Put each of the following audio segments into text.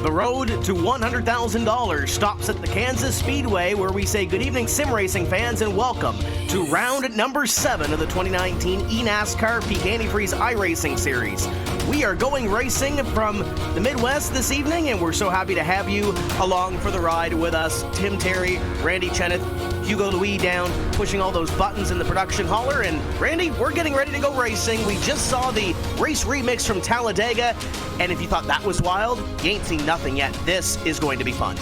The road to $100,000 stops at the Kansas Speedway, where we say good evening, sim racing fans, and welcome to round number 7 of the 2019 eNASCAR Peak Antifreeze iRacing Series. We are going racing from the Midwest this evening, and we're so happy to have you along for the ride with us. Tim Terry, Randy Cheneth, Hugo Louis down, pushing all those buttons in the production hauler. And Randy, we're getting ready to go racing. We just saw the race remix from Talladega, and if you thought that was wild, you ain't seen nothing yet. This is going to be fun.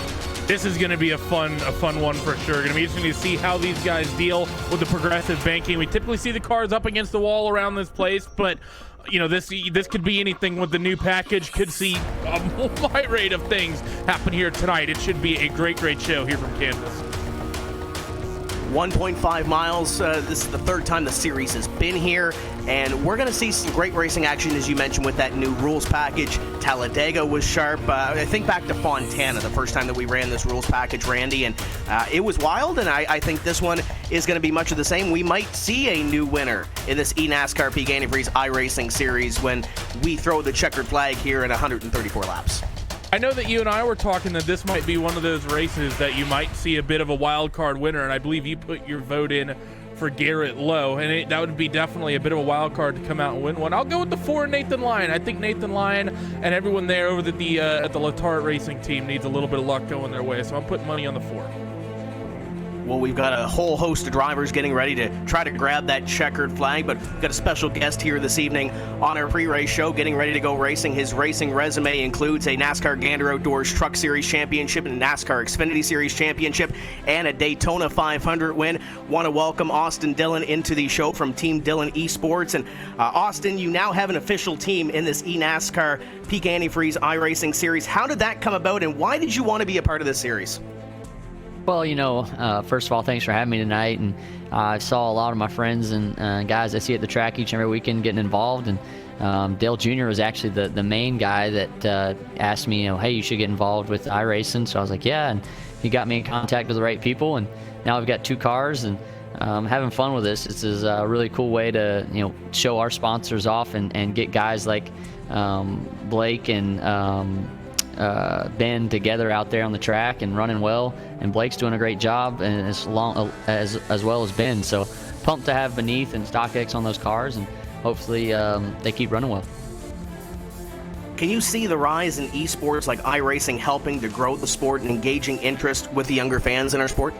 This is going to be a fun one for sure. Going to be interesting to see how these guys deal with the progressive banking. We typically see the cars up against the wall around this place, but you know, this could be anything with the new package. Could see a wide rate of things happen here tonight. It should be a great show here from Kansas. 1.5 miles. This is the third time the series has been here, and we're going to see some great racing action, as you mentioned, with that new rules package. Talladega was sharp. I think back to Fontana, the first time that we ran this rules package, Randy, and it was wild, and I think this one is going to be much of the same. We might see a new winner in this eNASCAR Peak Antifreeze iRacing Series when we throw the checkered flag here in 134 laps. I know that you and I were talking that this might be one of those races that you might see a bit of a wild card winner, and I believe you put your vote in for Garrett Lowe, and that would be definitely a bit of a wild card to come out and win one. I'll go with the 4, Nathan Lyon. I think Nathan Lyon and everyone there over at the Letarte Racing team needs a little bit of luck going their way, so I'm putting money on the 4. Well, we've got a whole host of drivers getting ready to try to grab that checkered flag, but we've got a special guest here this evening on our pre-race show getting ready to go racing. His racing resume includes a NASCAR Gander Outdoors Truck Series Championship, and a NASCAR Xfinity Series Championship, and a Daytona 500 win. Want to welcome Austin Dillon into the show from Team Dillon Esports. And Austin, you now have an official team in this eNASCAR Peak Antifreeze iRacing Series. How did that come about, and why did you want to be a part of this series? Well, you know, first of all, thanks for having me tonight. And I saw a lot of my friends and guys I see at the track each and every weekend getting involved. And Dale Jr. was actually the main guy that asked me, you know, hey, you should get involved with iRacing. So I was like, yeah. And he got me in contact with the right people. And now I've got 2 cars and having fun with this. This is a really cool way to, you know, show our sponsors off and get guys like Blake and Ben together out there on the track and running well, and Blake's doing a great job, and as well as Ben. So pumped to have Beneath and StockX on those cars, and hopefully they keep running well. Can you see the rise in esports like iRacing helping to grow the sport and engaging interest with the younger fans in our sport?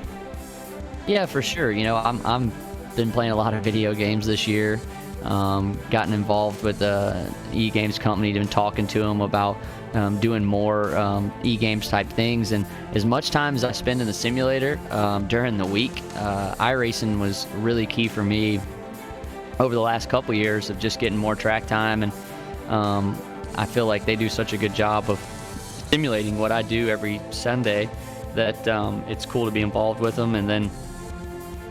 Yeah, for sure. You know, I'm been playing a lot of video games this year. Gotten involved with the e-games company, been talking to them about doing more e-games type things. And as much time as I spend in the simulator during the week, iRacing was really key for me over the last couple years of just getting more track time. And I feel like they do such a good job of simulating what I do every Sunday that it's cool to be involved with them. And then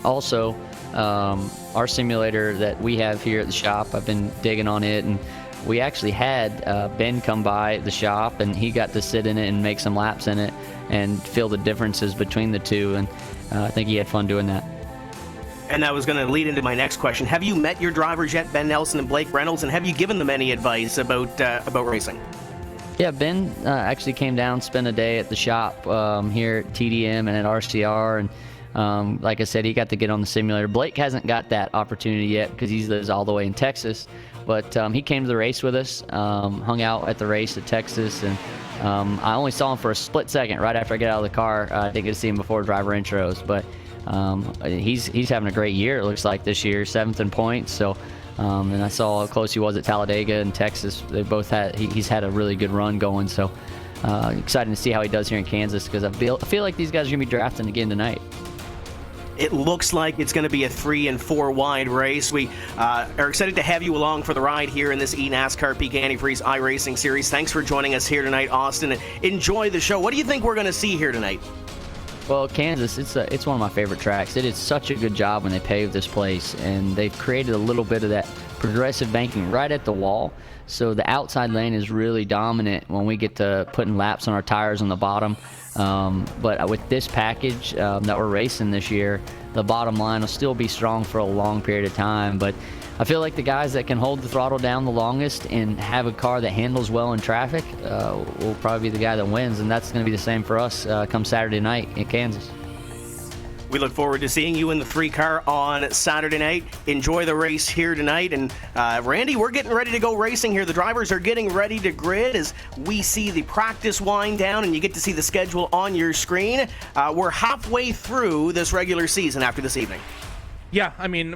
also our simulator that we have here at the shop, I've been digging on it, and we actually had Ben come by the shop, and he got to sit in it and make some laps in it and feel the differences between the two, and I think he had fun doing that. And that was going to lead into my next question. Have you met your drivers yet, Ben Nelson and Blake Reynolds, and have you given them any advice about racing? Yeah, Ben actually came down, spent a day at the shop here at TDM and at RCR, and like I said, he got to get on the simulator. Blake hasn't got that opportunity yet because he lives all the way in Texas, but he came to the race with us, hung out at the race at Texas, and I only saw him for a split second right after I got out of the car. I didn't get to see him before driver intros, but he's having a great year, it looks like, this year, 7th in points. So, and I saw how close he was at Talladega and Texas. They both he's had a really good run going, so excited to see how he does here in Kansas, because I feel like these guys are going to be drafting again tonight. It looks like it's going to be a 3 and 4 wide race. We are excited to have you along for the ride here in this eNASCAR Peak Antifreeze iRacing Series. Thanks for joining us here tonight, Austin. Enjoy the show. What do you think we're going to see here tonight? Well, Kansas, it's one of my favorite tracks. It is such a good job when they paved this place, and they've created a little bit of that progressive banking right at the wall. So the outside lane is really dominant when we get to putting laps on our tires on the bottom. But with this package that we're racing this year, the bottom line will still be strong for a long period of time. But I feel like the guys that can hold the throttle down the longest and have a car that handles well in traffic will probably be the guy that wins, and that's going to be the same for us come Saturday night in Kansas. We look forward to seeing you in the 3-car on Saturday night. Enjoy the race here tonight. And Randy, we're getting ready to go racing here. The drivers are getting ready to grid as we see the practice wind down, and you get to see the schedule on your screen. We're halfway through this regular season after this evening. Yeah, I mean,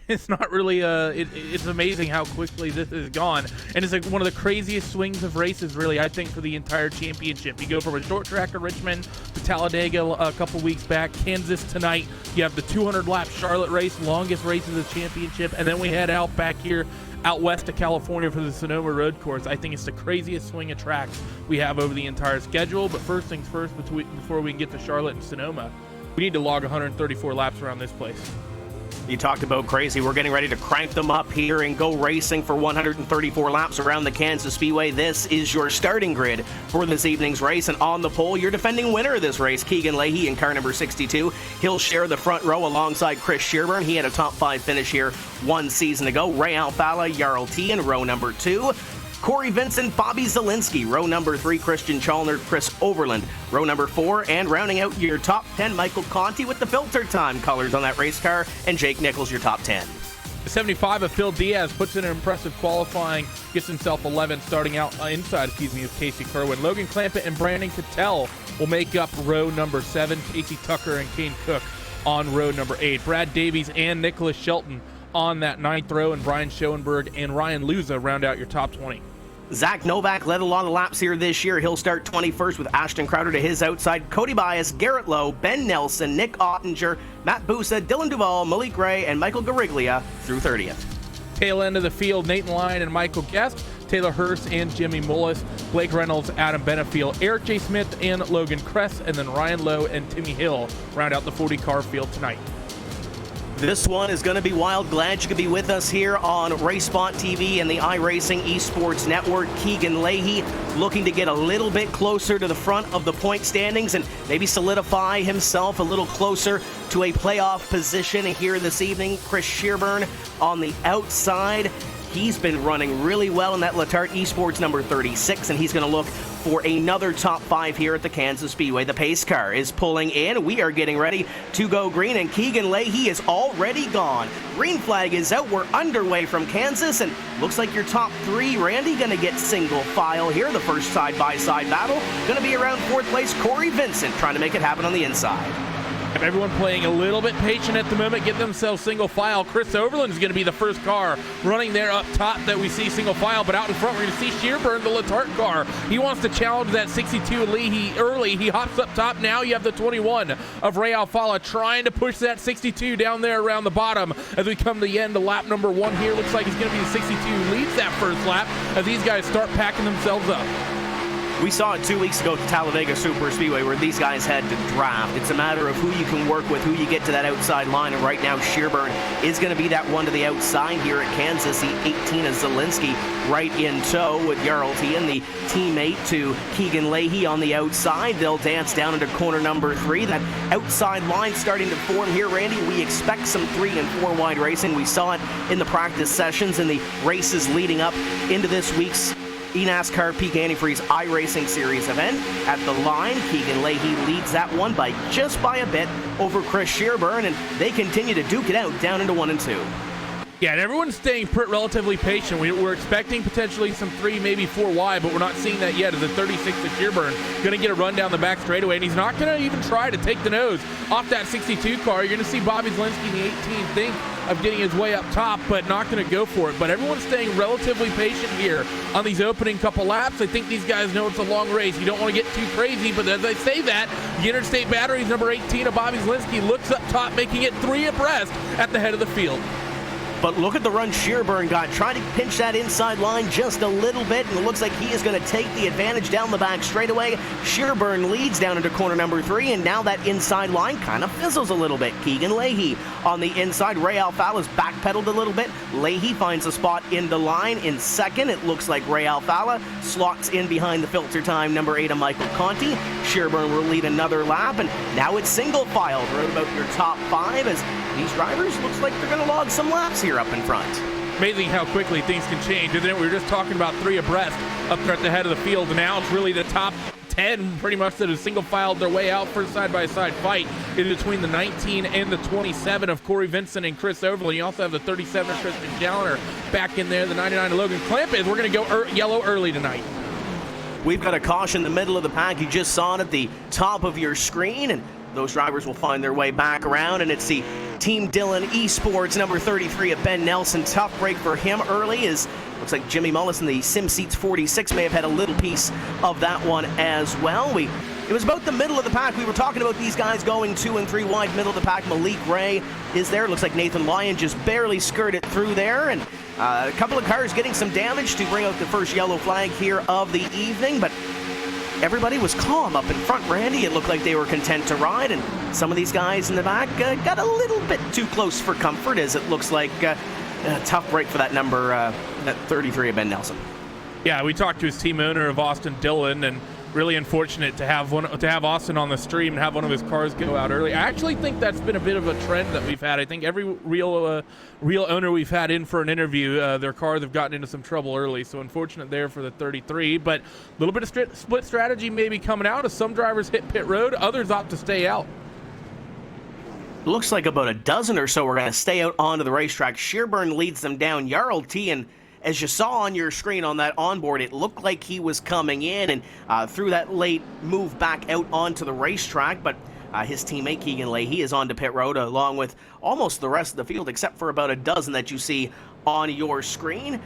it's not really, it's amazing how quickly this is gone. And it's like one of the craziest swings of races, really, I think, for the entire championship. You go from a short track at Richmond to Talladega a couple weeks back, Kansas tonight. You have the 200-lap Charlotte race, longest race of the championship. And then we head out back here out west of California for the Sonoma Road Course. I think it's the craziest swing of tracks we have over the entire schedule. But first things first, before we can get to Charlotte and Sonoma, we need to log 134 laps around this place. You talked about crazy. We're getting ready to crank them up here and go racing for 134 laps around the Kansas Speedway. This is your starting grid for this evening's race. And on the pole, your defending winner of this race, Keegan Leahy in car number 62. He'll share the front row alongside Chris Shearburn. He had a top 5 finish here one season ago. Ray Alfala, Jarl T in row number 2. Corey Vincent, Bobby Zielinski, row number 3, Christian Chalner, Chris Overland, row number 4, and rounding out your top 10, Michael Conti with the filter time colors on that race car, and Jake Nichols, your top 10. The 75 of Phil Diaz puts in an impressive qualifying, gets himself 11, starting out inside, of Casey Kerwin. Logan Clampett and Brandon Cattell will make up row number 7, Casey Tucker and Kane Cook on row number 8. Brad Davies and Nicholas Shelton on that 9th row, and Brian Schoenberg and Ryan Luza round out your top 20. Zach Novak led a lot of laps here this year. He'll start 21st with Ashton Crowder to his outside. Cody Bias, Garrett Lowe, Ben Nelson, Nick Ottinger, Matt Busa, Dylan Duvall, Malik Ray, and Michael Gariglia through 30th. Tail end of the field, Nathan Lyon and Michael Guest, Taylor Hurst and Jimmy Mullis, Blake Reynolds, Adam Benefiel, Eric J. Smith and Logan Kress, and then Ryan Lowe and Timmy Hill round out the 40-car field tonight. This one is going to be wild. Glad you could be with us here on RaceSpot TV and the iRacing Esports Network. Keegan Leahy looking to get a little bit closer to the front of the point standings and maybe solidify himself a little closer to a playoff position here this evening. Chris Shearburn on the outside. He's been running really well in that Letarte Esports number 36, and he's going to look for another top 5 here at the Kansas Speedway. The pace car is pulling in. We are getting ready to go green, and Keegan Leahy is already gone. Green flag is out. We're underway from Kansas, and looks like your top 3, Randy, going to get single file here. The first side-by-side battle going to be around 4th place. Corey Vincent trying to make it happen on the inside. Everyone playing a little bit patient at the moment, get themselves single file. Chris Overland is going to be the first car running there up top that we see single file, but out in front we're going to see Shearburn, the Letarte car. He wants to challenge that 62 Leahy early. He hops up top now. You have the 21 of Ray Alfala trying to push that 62 down there around the bottom as we come to the end of lap number 1 here. Looks like it's going to be the 62 who leads that first lap as these guys start packing themselves up. We saw it 2 weeks ago at the Talladega Super Speedway where these guys had to draft. It's a matter of who you can work with, who you get to that outside line, and right now Shearburn is going to be that one to the outside here at Kansas. The 18 of Zielinski right in tow with Jarl T and the teammate to Keegan Leahy on the outside. They'll dance down into corner number 3. That outside line starting to form here, Randy. We expect some 3 and 4 wide racing. We saw it in the practice sessions and the races leading up into this week's eNASCAR Peak Antifreeze iRacing Series event. At the line, Keegan Leahy leads that one by just by a bit over Chris Shearburn, and they continue to duke it out down into 1 and 2. Yeah, and everyone's staying relatively patient. We're expecting potentially some 3, maybe 4 wide, but we're not seeing that yet as the 36 of Shearburn going to get a run down the back straightaway, and he's not going to even try to take the nose off that 62 car. You're going to see Bobby Zielinski in the 18 think of getting his way up top, but not going to go for it. But everyone's staying relatively patient here on these opening couple laps. I think these guys know it's a long race. You don't want to get too crazy, but as I say that, the Interstate Batteries number 18 of Bobby Zielinski looks up top, making it 3 abreast at the head of the field. But look at the run Shearburn got, trying to pinch that inside line just a little bit, and it looks like he is going to take the advantage down the back straightaway. Shearburn leads down into corner number 3, and now that inside line kind of fizzles a little bit. Keegan Leahy on the inside. Ray Alfala's backpedaled a little bit. Leahy finds a spot in the line in second. It looks like Ray Alfala slots in behind the filter time number 8 of Michael Conti. Shearburn will lead another lap, and now it's single file. Right about your top 5 as these drivers looks like they're going to log some laps here up in front. Amazing how quickly things can change, isn't it? We were just talking about 3 abreast up there at the head of the field, and now it's really the top 10 pretty much that have single filed their way out for a side-by-side fight in between the 19 and the 27 of Corey Vincent and Chris Overland. You also have the 37 of Christian Challoner back in there, the 99 of Logan Clampett. We're going to go yellow early tonight. We've got a caution in the middle of the pack. You just saw it at the top of your screen, and those drivers will find their way back around, and it's the Team Dillon Esports number 33 of Ben Nelson. Tough break for him early. Looks like Jimmy Mullis in the Sim Seats 46 may have had a little piece of that one as well. It was about the middle of the pack. We were talking about these guys going 2 and 3 wide, middle of the pack. Malik Ray is there. Looks like Nathan Lyon just barely skirted through there, and a couple of cars getting some damage to bring out the first yellow flag here of the evening, but everybody was calm up in front, Randy. It looked like they were content to ride, and some of these guys in the back got a little bit too close for comfort, as it looks like a tough break for that number, that 33 of Ben Nelson. Yeah, we talked to his team owner of Austin Dillon, and really unfortunate to have Austin on the stream and have one of his cars go out early. I actually think that's been a bit of a trend that we've had. I think every real owner we've had in for an interview, their cars have gotten into some trouble early. So unfortunate there for the 33, but a little bit of split strategy maybe coming out as some drivers hit pit road, others opt to stay out. Looks like about a dozen or so are going to stay out onto the racetrack. Shearburn leads them down. Jarl T, and as you saw on your screen on that onboard, it looked like he was coming in and through that late move back out onto the racetrack, but his teammate Keegan Leahy is onto pit road along with almost the rest of the field, except for about a dozen that you see on your screen.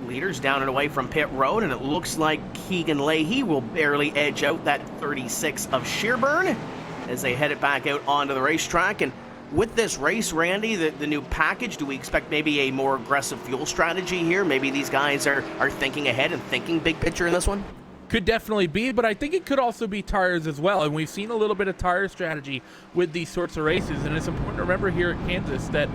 Leaders down and away from pit road, and it looks like Keegan Leahy will barely edge out that 36 of Shearburn as they head it back out onto the racetrack. And with this race, Randy, the new package, do we expect maybe a more aggressive fuel strategy here? Maybe these guys are thinking ahead and thinking big picture in this one? Could definitely be, but I think it could also be tires as well. And we've seen a little bit of tire strategy with these sorts of races. And it's important to remember here at Kansas that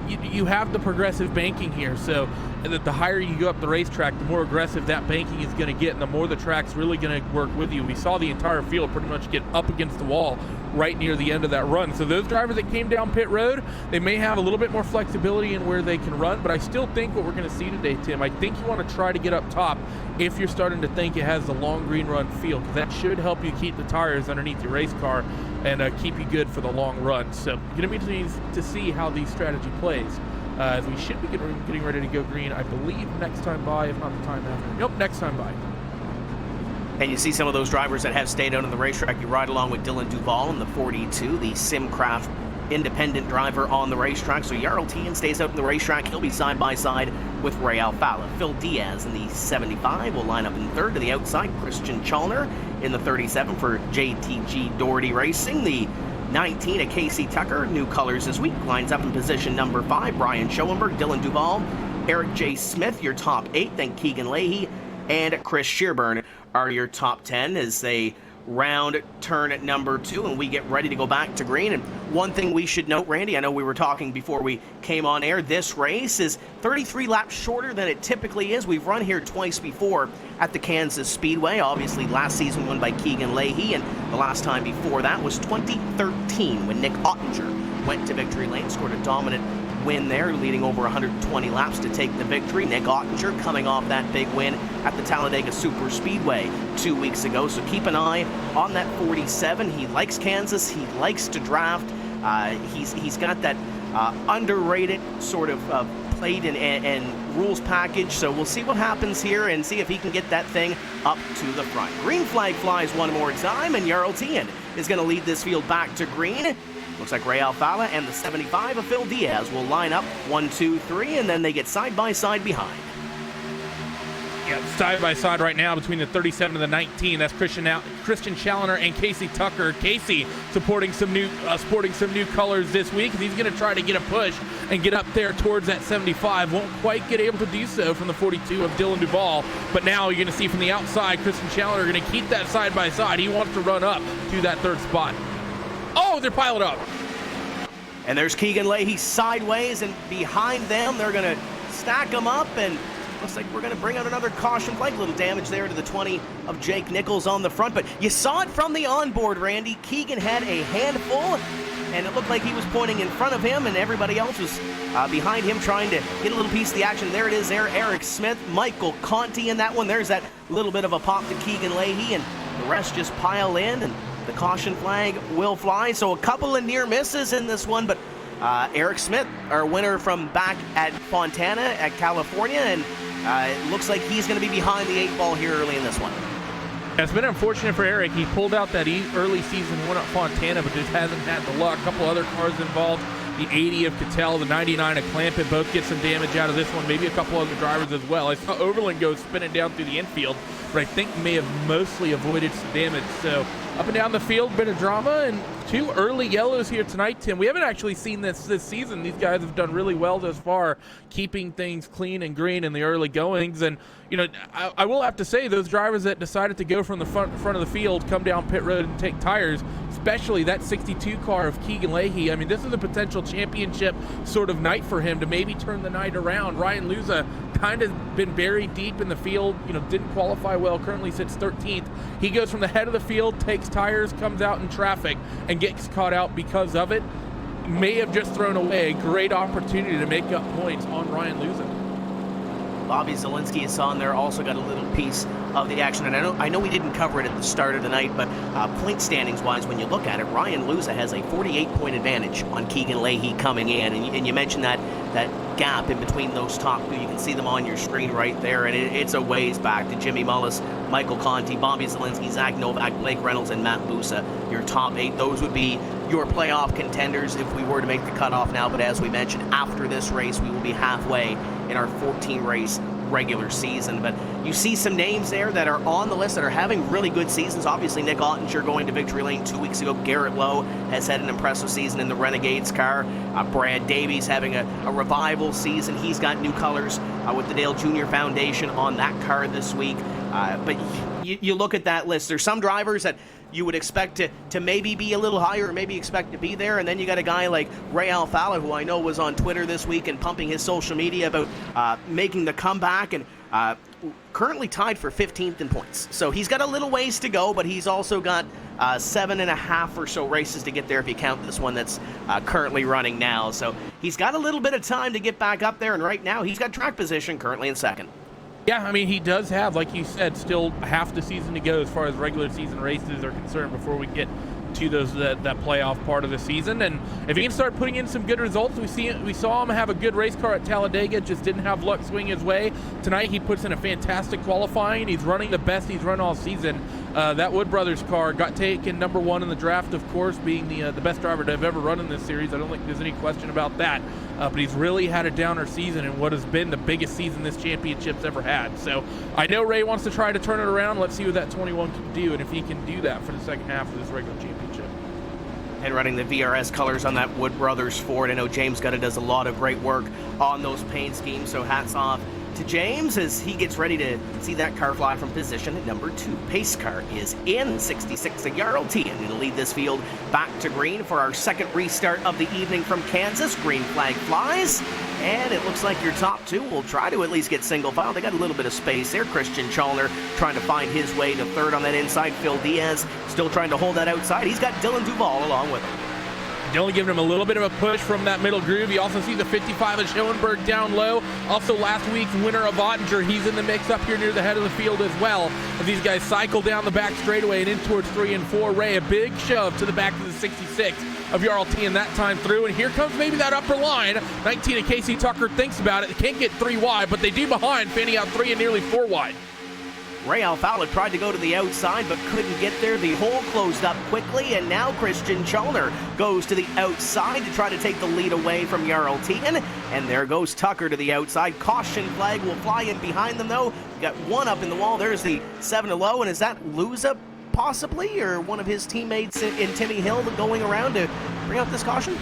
you have the progressive banking here, so that the higher you go up the racetrack, the more aggressive that banking is going to get, and the more the track's really going to work with you. We saw the entire field pretty much get up against the wall right near the end of that run. So those drivers that came down pit road, they may have a little bit more flexibility in where they can run, but I still think what we're going to see today, Tim, I think you want to try to get up top if you're starting to think it has the long green run feel, because that should help you keep the tires underneath your race car and keep you good for the long run. So going to be pleased to see how the strategy plays. As we should be getting ready to go green, I believe, next time by, if not the time after. Nope, next time by. And you see some of those drivers that have stayed out on the racetrack. You ride along with Dylan Duvall in the 42, the Simcraft independent driver on the racetrack. So Jarl Tien stays out in the racetrack. He'll be side by side with Ray Alfala. Phil Diaz in the 75 will line up in third to the outside. Christian Chalner in the 37 for JTG Doherty Racing. The 19 of Casey Tucker, new colors this week, lines up in position number 5. Brian Schoenberg, Dylan Duvall, Eric J. Smith, your top 8. Then Keegan Leahy and Chris Shearburn are your top 10 as they round turn at number 2 and we get ready to go back to green. And one thing we should note, Randy, I know we were talking before we came on air, this race is 33 laps shorter than it typically is. We've run here twice before at the Kansas Speedway. Obviously last season won by Keegan Leahy, and the last time before that was 2013 when Nick Ottinger went to victory lane, scored a dominant win there, leading over 120 laps to take the victory. Nick Ottinger coming off that big win at the Talladega Super Speedway 2 weeks ago. So keep an eye on that 47. He likes Kansas. He likes to draft. He's got that underrated sort of plate and rules package. So we'll see what happens here and see if he can get that thing up to the front. Green flag flies one more time, and Jarl Tien is going to lead this field back to green. Looks like Ray Alfala and the 75 of Phil Diaz will line up 1, 2, 3, and then they get side by side behind. Yeah, side by side right now between the 37 and the 19. That's Christian Challoner and Casey Tucker. Casey sporting some new colors this week. He's going to try to get a push and get up there towards that 75. Won't quite get able to do so from the 42 of Dylan Duvall. But now you're going to see from the outside, Christian Challoner going to keep that side by side. He wants to run up to that third spot. Oh, they're piled up. And there's Keegan Leahy sideways, and behind them they're going to stack them up, and looks like we're going to bring out another caution flag. A little damage there to the 20 of Jake Nichols on the front, but you saw it from the onboard, Randy. Keegan had a handful, and it looked like he was pointing in front of him, and everybody else was behind him trying to get a little piece of the action. There it is there, Eric Smith, Michael Conti in that one. There's that little bit of a pop to Keegan Leahy, and the rest just pile in, and the caution flag will fly. So a couple of near misses in this one, but Eric Smith, our winner from back at Fontana at California, and it looks like he's going to be behind the 8 ball here early in this one. It's been unfortunate for Eric. He pulled out that early season win at Fontana, but just hasn't had the luck. A couple other cars involved. The 80 of Cattell, the 99 of Clampett, both get some damage out of this one. Maybe a couple other drivers as well. I saw Overland go spinning down through the infield, but I think may have mostly avoided some damage. So up and down the field, bit of drama, and 2 early yellows here tonight, Tim. We haven't actually seen this season. These guys have done really well thus far, keeping things clean and green in the early goings. And, you know, I will have to say, those drivers that decided to go from the front of the field, come down pit road and take tires, especially that 62 car of Keegan Leahy. I mean, this is a potential championship sort of night for him to maybe turn the night around. Ryan Luza kind of been buried deep in the field, you know, didn't qualify well, currently sits 13th. He goes from the head of the field, takes tires, comes out in traffic, and gets caught out because of it. May have just thrown away a great opportunity to make up points on Ryan Luza. Bobby Zielinski is on there, also got a little piece of the action. And I know we didn't cover it at the start of the night, but point standings wise, when you look at it, Ryan Luza has a 48-point advantage on Keegan Leahy coming in. And you mentioned that gap in between those top 2. You can see them on your screen right there, and it's a ways back to Jimmy Mullis, Michael Conti, Bobby Zielinski, Zach Novak, Blake Reynolds, and Matt Busa. Your top 8, those would be your playoff contenders if we were to make the cutoff now. But as we mentioned, after this race, we will be halfway in our 14-race regular season. But you see some names there that are on the list that are having really good seasons. Obviously, Nick Ottinger going to victory lane 2 weeks ago. Garrett Lowe has had an impressive season in the Renegades car. Brad Davies having a revival season. He's got new colors with the Dale Jr. Foundation on that car this week. But you look at that list. There's some drivers that you would expect to maybe be a little higher or maybe expect to be there. And then you got a guy like Ray Alfala, who I know was on Twitter this week and pumping his social media about making the comeback, and currently tied for 15th in points. So he's got a little ways to go, but he's also got 7.5 or so races to get there if you count this one that's currently running now. So he's got a little bit of time to get back up there, and right now he's got track position currently in 2nd. Yeah, I mean, he does have, like you said, still half the season to go as far as regular season races are concerned before we get to that playoff part of the season. And if he can start putting in some good results, we saw him have a good race car at Talladega, just didn't have luck swing his way. Tonight he puts in a fantastic qualifying. He's running the best he's run all season. That Wood Brothers car got taken number 1 in the draft, of course, being the best driver to have ever run in this series. I don't think there's any question about that. But he's really had a downer season in what has been the biggest season this championship's ever had. So I know Ray wants to try to turn it around. Let's see what that 21 can do, and if he can do that for the second half of this regular championship. And running the VRS colors on that Wood Brothers Ford. I know James Gutta does a lot of great work on those paint schemes, so hats off to James as he gets ready to see that car fly from position at number 2. Pace car is in. 66 of Jarl T, and it'll lead this field back to green for our second restart of the evening from Kansas. Green flag flies, and it looks like your top 2 will try to at least get single file. They got a little bit of space there. Christian Chalner trying to find his way to 3rd on that inside. Phil Diaz still trying to hold that outside. He's got Dylan Duval along with him. Dylan giving him a little bit of a push from that middle groove. You also see the 55 of Schoenberg down low. Also last week's winner of Ottinger, he's in the mix up here near the head of the field as well. As these guys cycle down the back straightaway and in towards 3 and 4. Ray, a big shove to the back of the 66 of Jarl T, and that time through. And here comes maybe that upper line. 19 of Casey Tucker thinks about it. They can't get 3 wide, but they do behind, fanning out 3 and nearly 4 wide. Ray Alfala tried to go to the outside but couldn't get there. The hole closed up quickly, and now Christian Chalner goes to the outside to try to take the lead away from Jarl Tien. And there goes Tucker to the outside. Caution flag will fly in behind them, though. Got one up in the wall. There's the 7 to low, and is that Luza possibly, or one of his teammates in Timmy Hill going around to bring out this caution?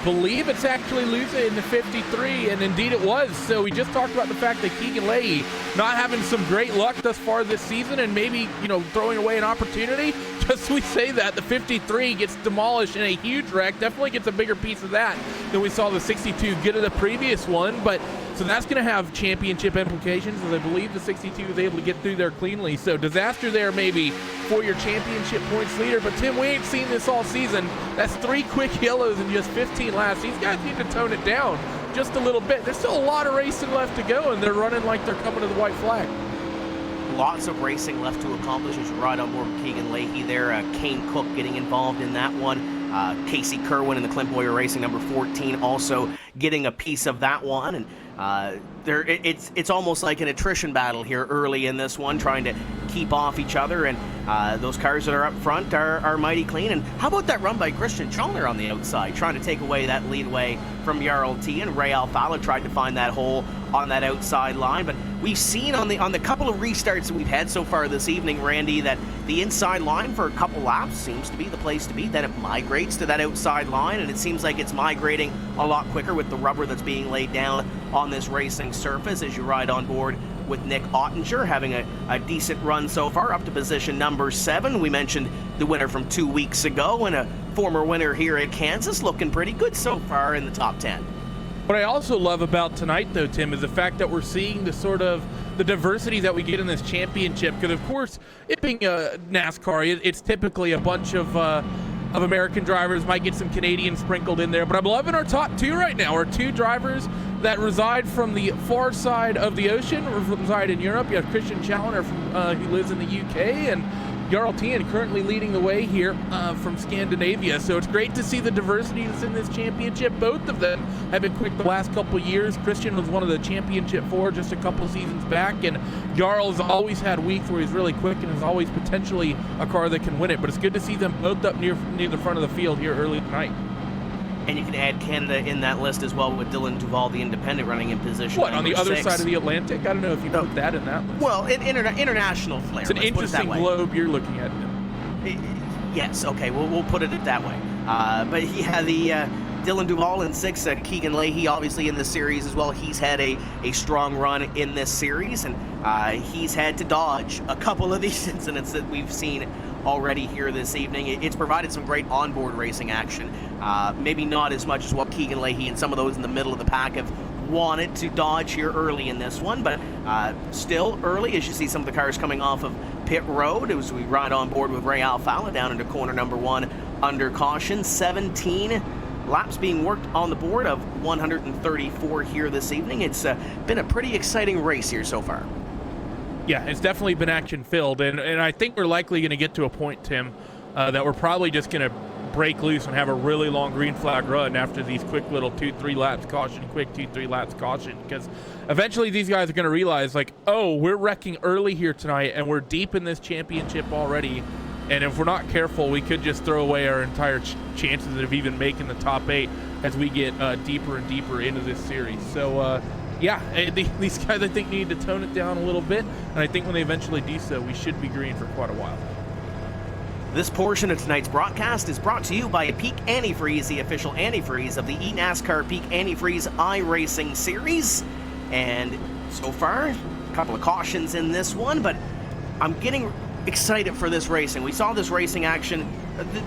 Believe it's actually Luza in the 53, and indeed it was. So we just talked about the fact that Keegan Leahy not having some great luck thus far this season, and maybe, throwing away an opportunity. Just as we say that, the 53 gets demolished in a huge wreck. Definitely gets a bigger piece of that than we saw the 62 get of the previous one. But So that's going to have championship implications, as I believe the 62 was able to get through there cleanly. So disaster there maybe for your championship points leader. But Tim, we ain't seen this all season. That's 3 quick yellows in just 15 laps. These guys need to tone it down just a little bit. There's still a lot of racing left to go, and they're running like they're coming to the white flag. Lots of racing left to accomplish as you ride on board with Keegan Leahy there. Kane Cook getting involved in that one. Casey Kerwin in the Clint Boyer Racing number 14 also getting a piece of that one. And it's almost like an attrition battle here early in this one, trying to keep off each other. And those cars that are up front are mighty clean. And how about that run by Christian Chalner on the outside, trying to take away that leadway from Jarl T. And Ray Alfala tried to find that hole on that outside line. But we've seen on the couple of restarts that we've had so far this evening, Randy, that the inside line for a couple laps seems to be the place to be. Then it migrates to that outside line, and it seems like it's migrating a lot quicker with the rubber that's being laid down on this racing surface as you ride on board with Nick Ottinger, having a decent run so far, up to position number 7. We mentioned the winner from 2 weeks ago and a former winner here at Kansas, looking pretty good so far in the top 10. What I also love about tonight, though, Tim, is the fact that we're seeing the sort of the diversity that we get in this championship. Because, of course, it being NASCAR, it's typically a bunch of American drivers, might get some Canadians sprinkled in there. But I'm loving our top 2 right now. Our 2 drivers that reside from the far side of the ocean, or reside in Europe. You have Christian Chalner who lives in the UK, and Jarl Tien currently leading the way here from Scandinavia. So it's great to see the diversity that's in this championship. Both of them have been quick the last couple of years. Christian was one of the championship 4 just a couple of seasons back, and Jarl has always had weeks where he's really quick and is always potentially a car that can win it. But it's good to see them both up near the front of the field here early tonight. And you can add Canada in that list as well, with Dylan Duval, the independent, running in position. What, on the other 6. side of the Atlantic? I don't know if you put that in that list. Well, international flair. It's an interesting globe you're looking at. Yes, okay, we'll put it that way. But yeah, the Dylan Duval in 6, Keegan Leahy obviously in the series as well. He's had a strong run in this series, and he's had to dodge a couple of these incidents that we've seen already here this evening. It's provided some great onboard racing action. Maybe not as much as what Keegan Leahy and some of those in the middle of the pack have wanted to dodge here early in this one, but still early as you see some of the cars coming off of pit road as we ride on board with Ray Alfala down into corner number 1 under caution. 17 laps being worked on the board of 134 here this evening. It's been a pretty exciting race here so far. Yeah, it's definitely been action-filled, and I think we're likely going to get to a point, Tim, that we're probably just going to break loose and have a really long green flag run after these quick little 2-3 laps caution, quick 2-3 laps caution, because eventually these guys are going to realize, like, oh, we're wrecking early here tonight, and we're deep in this championship already, and if we're not careful, we could just throw away our entire chances of even making the top 8 as we get deeper and deeper into this series. So, yeah, these guys, I think, need to tone it down a little bit, and I think when they eventually do so, we should be green for quite a while. This portion of tonight's broadcast is brought to you by Peak Antifreeze, the official antifreeze of the eNASCAR Peak Antifreeze iRacing Series. And so far, a couple of cautions in this one, but I'm getting excited for this racing. We saw this racing action,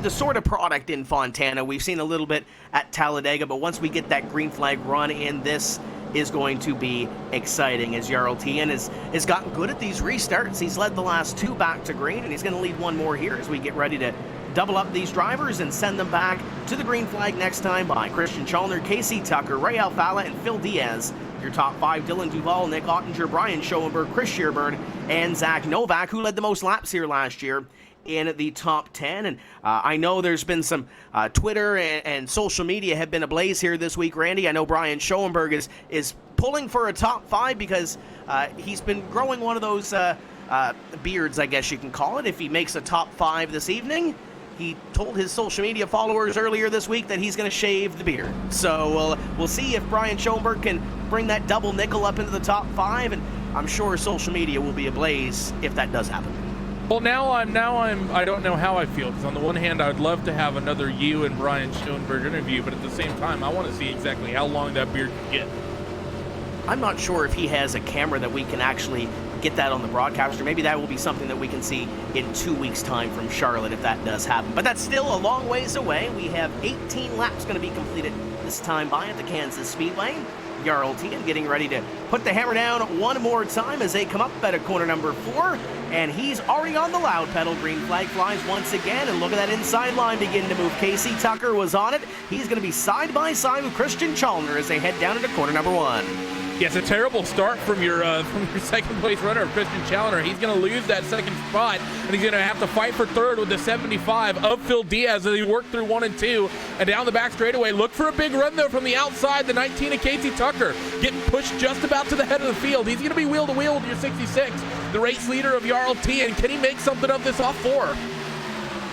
the sort of product in Fontana. We've seen a little bit at Talladega, but once we get that green flag run in, this is going to be exciting, as Jarl Tien has gotten good at these restarts. He's led the last 2 back to green, and he's going to lead 1 more here as we get ready to double up these drivers and send them back to the green flag next time by Christian Chalner, Casey Tucker, Ray Alfala, and Phil Diaz. Your top 5, Dylan Duval, Nick Ottinger, Brian Schoenberg, Chris Shearburn, and Zach Novak, who led the most laps here last year in the top 10. And I know there's been some Twitter and social media have been ablaze here this week, Randy. I know Brian Schoenberg is pulling for a top 5 because he's been growing one of those beards, I guess you can call it, if he makes a top 5 this evening. He told his social media followers earlier this week that he's going to shave the beard. So we'll see if Brian Schoenberg can bring that double nickel up into the top 5, and I'm sure social media will be ablaze if that does happen. Well, I don't know how I feel, because on the one hand, I would love to have another you and Brian Schoenberg interview, but at the same time, I want to see exactly how long that beard can get. I'm not sure if he has a camera that we can actually get that on the broadcast, or maybe that will be something that we can see in 2 weeks' time from Charlotte if that does happen. But that's still a long ways away. We have 18 laps going to be completed this time by at the Kansas Speedway. Jarl Tien getting ready to put the hammer down one more time as they come up at a corner number 4. And he's already on the loud pedal. Green flag flies once again. And look at that inside line begin to move. Casey Tucker was on it. He's going to be side by side with Christian Chalner as they head down into corner number 1. Yeah, it's a terrible start from your second place runner, Christian Challenger. He's going to lose that second spot, and he's going to have to fight for third with the 75 of Phil Diaz as he worked through 1 and 2. And down the back straightaway, look for a big run, though, from the outside. The 19 of Casey Tucker getting pushed just about to the head of the field. He's going to be wheel to wheel with your 66. The race leader of Jarl Tien. Can he make something of this off 4?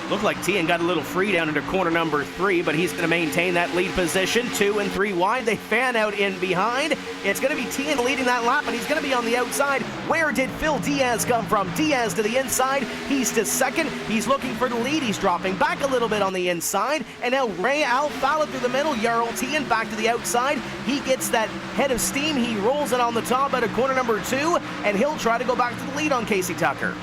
Looked like Tien got a little free down into corner number 3, but he's going to maintain that lead position. 2 and 3 wide. They fan out in behind. It's going to be Tien leading that lap, but he's going to be on the outside. Where did Phil Diaz come from? Diaz to the inside. He's to second. He's looking for the lead. He's dropping back a little bit on the inside. And now Ray Alfala through the middle. Jarl Tien back to the outside. He gets that head of steam. He rolls it on the top out of corner number 2, and he'll try to go back to the lead on Casey Tucker.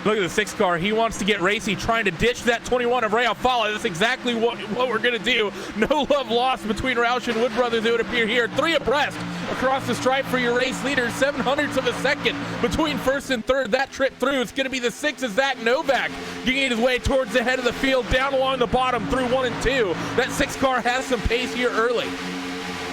Look at the 6 car. He wants to get racy, trying to ditch that 21 of Ray Alfala. That's exactly what we're going to do. No love lost between Roush and Wood brothers, it would appear here. 3 abreast across the stripe for your race leader. 7/100ths of a second between first and third. That trip through. It's going to be the 6 of Zach Novak getting his way towards the head of the field, down along the bottom through 1 and 2. That 6 car has some pace here early.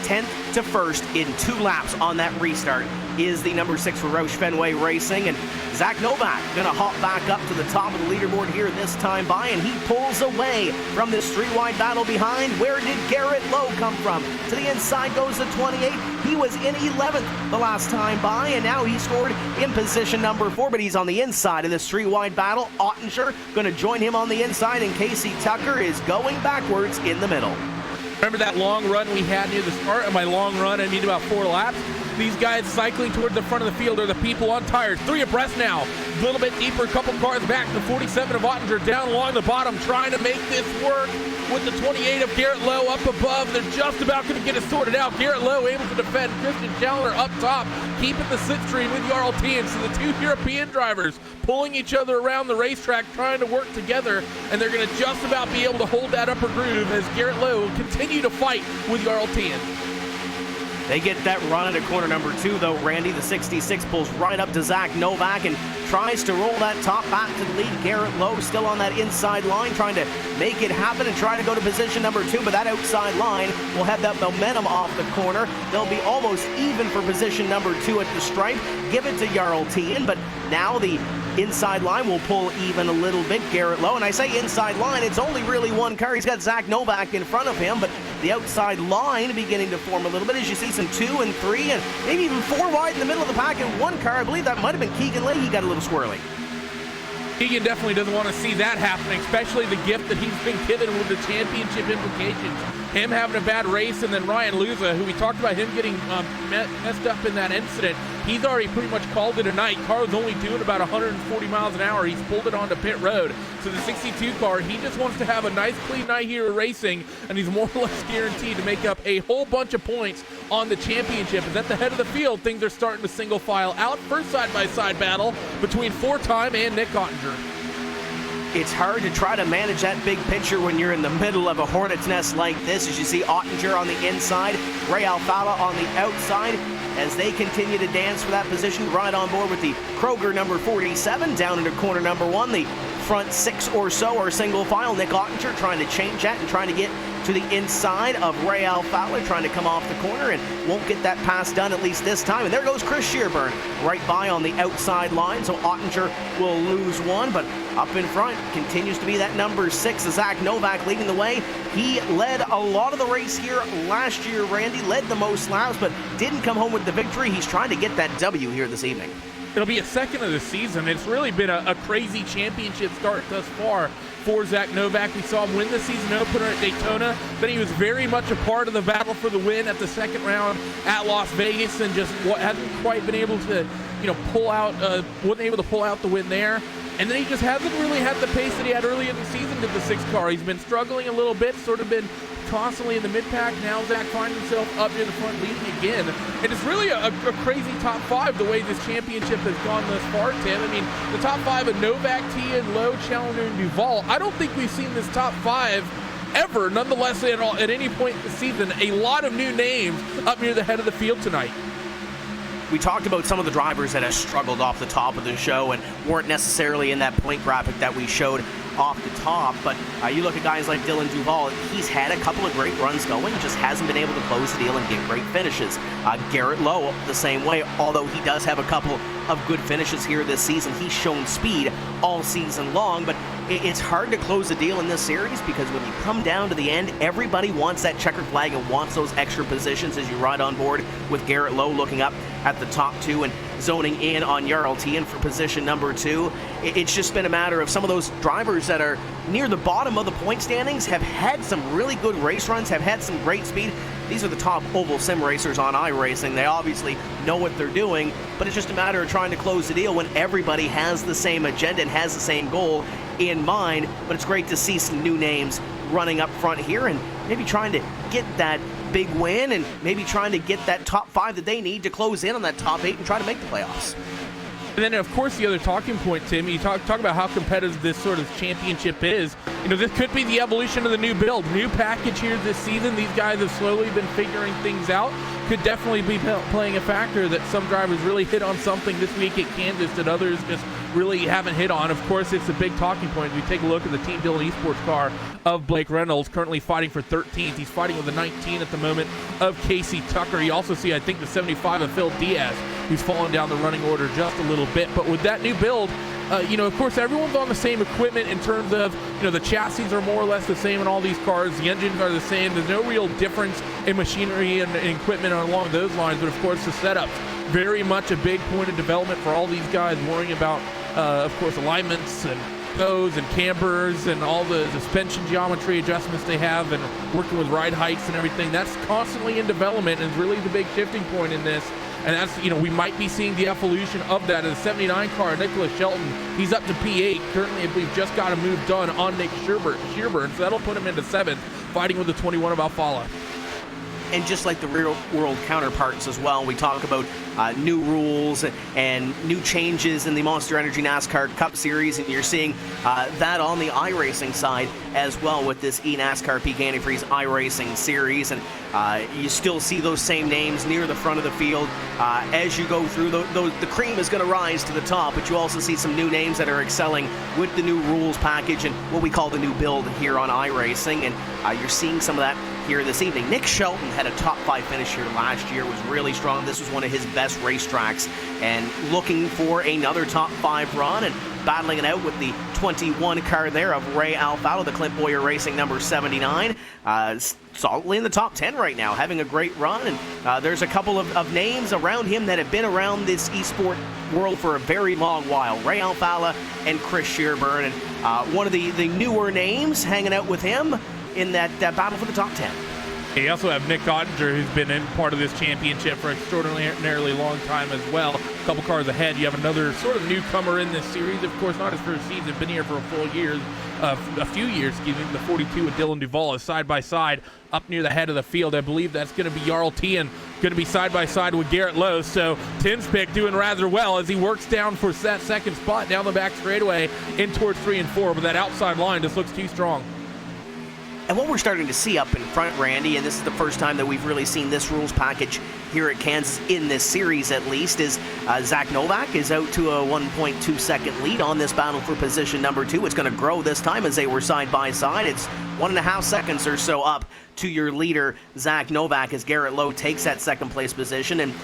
10th to first in 2 laps on that restart is the number 6 for Roush Fenway Racing, and Zach Novak gonna hop back up to the top of the leaderboard here this time by, and he pulls away from this 3-wide battle behind. Where did Garrett Lowe come from? To the inside goes the 28. He was in 11th the last time by, and now he scored in position number 4, but he's on the inside of this 3-wide battle. Ottinger gonna join him on the inside, and Casey Tucker is going backwards in the middle. Remember that long run we had near the start? And by long run, I mean about 4 laps. These guys cycling towards the front of the field are the people on tires. 3 abreast now. A little bit deeper, a couple cars back. The 47 of Ottinger down along the bottom, trying to make this work with the 28 of Garrett Lowe up above. They're just about going to get it sorted out. Garrett Lowe able to defend. Christian Challenger up top, keeping the slipstream with Jarl Tien. So the 2 European drivers pulling each other around the racetrack, trying to work together, and they're going to just about be able to hold that upper groove as Garrett Lowe will continue to fight with Jarl Tien. They get that run into corner number 2, though. Randy, the 66, pulls right up to Zach Novak and tries to roll that top back to the lead. Garrett Lowe still on that inside line, trying to make it happen and try to go to position number 2, but that outside line will have that momentum off the corner. They'll be almost even for position number 2 at the stripe. Give it to Jarl Tien, but now the inside line will pull even a little bit. Garrett Lowe, and I say inside line, it's only really 1 car. He's got Zach Novak in front of him, but the outside line beginning to form a little bit as you see some 2 and 3 and maybe even 4 wide in the middle of the pack in 1 car. I believe that might have been Keegan Leahy. Got a little squirrely. Keegan definitely doesn't want to see that happening, especially the gift that he's been given with the championship implications. Him having a bad race, and then Ryan Luza, who we talked about him getting messed up in that incident, he's already pretty much called it a night. Car was only doing about 140 miles an hour. He's pulled it onto pit road. So the 62 car, he just wants to have a nice clean night here at racing, and he's more or less guaranteed to make up a whole bunch of points on the championship. As at the head of the field, things are starting to single file out. First side-by-side battle between 4-time and Nick Ottinger. It's hard to try to manage that big picture when you're in the middle of a hornet's nest like this. As you see Ottinger on the inside, Ray Alfala on the outside, as they continue to dance for that position. Right on board with the Kroger number 47 down into corner number 1. The front 6 or so are single file. Nick Ottinger trying to change that and trying to get to the inside of Ray Alfala, trying to come off the corner and won't get that pass done at least this time. And there goes Chris Shearburn right by on the outside line. So Ottinger will lose 1, but up in front continues to be that number 6, Zach Novak, leading the way. He led a lot of the race here last year. Randy led the most laps, but didn't come home with the victory. He's trying to get that W here this evening. It'll be a second of the season. It's really been a crazy championship start thus far for Zach Novak. We saw him win the season opener at Daytona. Then he was very much a part of the battle for the win at the second round at Las Vegas, and just hasn't quite been able to, wasn't able to pull out the win there. And then he just hasn't really had the pace that he had early in the season to the 6 car. He's been struggling a little bit, sort of been constantly in the mid-pack. Now Zach finds himself up near the front leading again. And it's really a crazy top 5 the way this championship has gone thus far, Tim. I mean, the top 5 of Novak, Tien, Lowe, Challenger, and Duvall. I don't think we've seen this top 5 However, nonetheless, at any point this season, a lot of new names up near the head of the field tonight. We talked about some of the drivers that have struggled off the top of the show and weren't necessarily in that point graphic that we showed off the top, but you look at guys like Dylan Duval, he's had a couple of great runs going, just hasn't been able to close the deal and get great finishes. Garrett Lowe, the same way, although he does have a couple of good finishes here this season. He's shown speed all season long, but it's hard to close a deal in this series because when you come down to the end, everybody wants that checkered flag and wants those extra positions as you ride on board with Garrett Lowe looking up at the top two and zoning in on Jarl Tien for position number 2. It's just been a matter of some of those drivers that are near the bottom of the point standings have had some really good race runs, have had some great speed. These are the top oval sim racers on iRacing. They obviously know what they're doing, but it's just a matter of trying to close the deal when everybody has the same agenda and has the same goal in mind. But it's great to see some new names running up front here and maybe trying to get that big win and maybe trying to get that top 5 that they need to close in on that top 8 and try to make the playoffs. And then, of course, the other talking point, Tim, you talk about how competitive this sort of championship is. You know, this could be the evolution of the new build. New package here this season. These guys have slowly been figuring things out. Could definitely be playing a factor that some drivers really hit on something this week at Kansas that others just really haven't hit on. Of course, it's a big talking point. We take a look at the Team Dillon Esports car of Blake Reynolds, currently fighting for 13th. He's fighting with the 19 at the moment of Casey Tucker. You also see, I think, the 75 of Phil Diaz, who's fallen down the running order just a little bit. But with that new build, you know, of course, everyone's on the same equipment in terms of, you know, the chassis are more or less the same in all these cars. The engines are the same. There's no real difference in machinery and equipment along those lines. But, of course, the setups, very much a big point of development for all these guys, worrying about, of course, alignments and goes and cambers and all the suspension geometry adjustments they have and working with ride heights and everything. That's constantly in development and is really the big shifting point in this. And that's, you know, we might be seeing the evolution of that. In the 79 car, Nicholas Shelton, he's up to P8. Currently, I believe, just got a move done on Nick Shearburn, so that'll put him into 7th, fighting with the 21 of Alfala. And just like the real world counterparts as well, we talk about new rules and new changes in the Monster Energy NASCAR Cup Series, and you're seeing that on the iRacing side as well with this eNASCAR Peak Antifreeze iRacing Series. And you still see those same names near the front of the field. As you go through, the cream is going to rise to the top, but you also see some new names that are excelling with the new rules package and what we call the new build here on iRacing. And you're seeing some of that here this evening. Nick Shelton had a top 5 finish here last year, was really strong. This was one of his best racetracks, and looking for another top 5 run and battling it out with the 21 car there of Ray Alfalo, the Clint Boyer Racing number 79. Solidly in the top 10 right now, having a great run. And there's a couple of names around him that have been around this esport world for a very long while. Ray Alfala and Chris Shearburn, and one of the newer names hanging out with him in that battle for the top 10. You also have Nick Ottinger, who's been in part of this championship for an extraordinarily long time as well. A couple cars ahead. You have another sort of newcomer in this series. Of course, not his first season, been here for a few years, excuse me. The 42 with Dylan Duval is side by side up near the head of the field. I believe that's going to be Jarl Tien, going to be side by side with Garrett Lowe. So Tien's pick doing rather well as he works down for that second spot down the back straightaway in towards 3 and 4. But that outside line just looks too strong. And what we're starting to see up in front, Randy, and this is the first time that we've really seen this rules package here at Kansas in this series at least, is Zach Novak is out to a 1.2 second lead on this battle for position number 2. It's going to grow this time as they were side by side. It's 1.5 seconds or so up to your leader, Zach Novak, as Garrett Lowe takes that second place position. And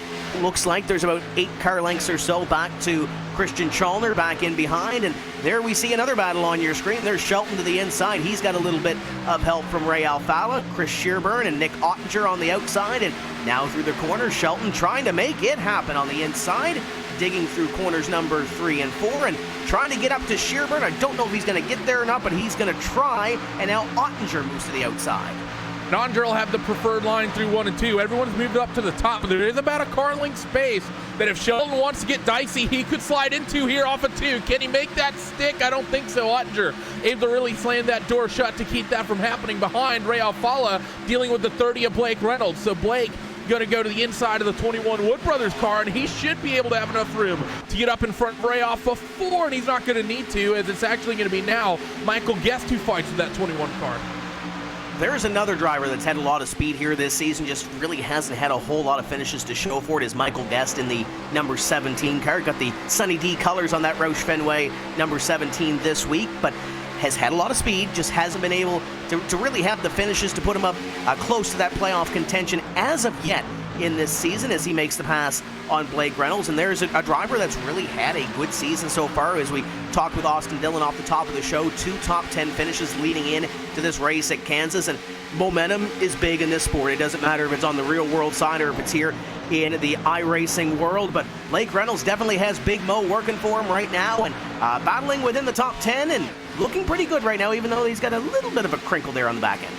looks like there's about 8 car lengths or so back to Christian Chalner back in behind. And there we see another battle on your screen. There's Shelton to the inside. He's got a little bit of help from Ray Alfala, Chris Shearburn, and Nick Ottinger on the outside. And now through the corner, Shelton trying to make it happen on the inside, digging through corners number 3 and 4 and trying to get up to Shearburn. I don't know if he's going to get there or not, but he's going to try. And now Ottinger moves to the outside. Ottinger will have the preferred line through 1 and 2. Everyone's moved up to the top, but there is about a car length space that if Sheldon wants to get dicey, he could slide into here off of 2. Can he make that stick? I don't think so. Ottinger able to really slam that door shut to keep that from happening behind Ray Alfala, dealing with the 30 of Blake Reynolds. So Blake going to go to the inside of the 21 Wood Brothers car, and he should be able to have enough room to get up in front of Ray off of 4, and he's not going to need to, as it's actually going to be now Michael Guest who fights with that 21 car. There's another driver that's had a lot of speed here this season, just really hasn't had a whole lot of finishes to show for it, is Michael Guest in the number 17 car. Got the Sunny D colors on that Roush Fenway number 17 this week, but has had a lot of speed, just hasn't been able to really have the finishes to put him up close to that playoff contention as of yet in this season, as he makes the pass on Blake Reynolds. And there's a driver that's really had a good season so far. As we talked with Austin Dillon off the top of the show, 2 top 10 finishes leading in to this race at Kansas, and momentum is big in this sport. It doesn't matter if it's on the real world side or if it's here in the iRacing world, but Blake Reynolds definitely has Big Mo working for him right now, and battling within the top 10 and looking pretty good right now, even though he's got a little bit of a crinkle there on the back end.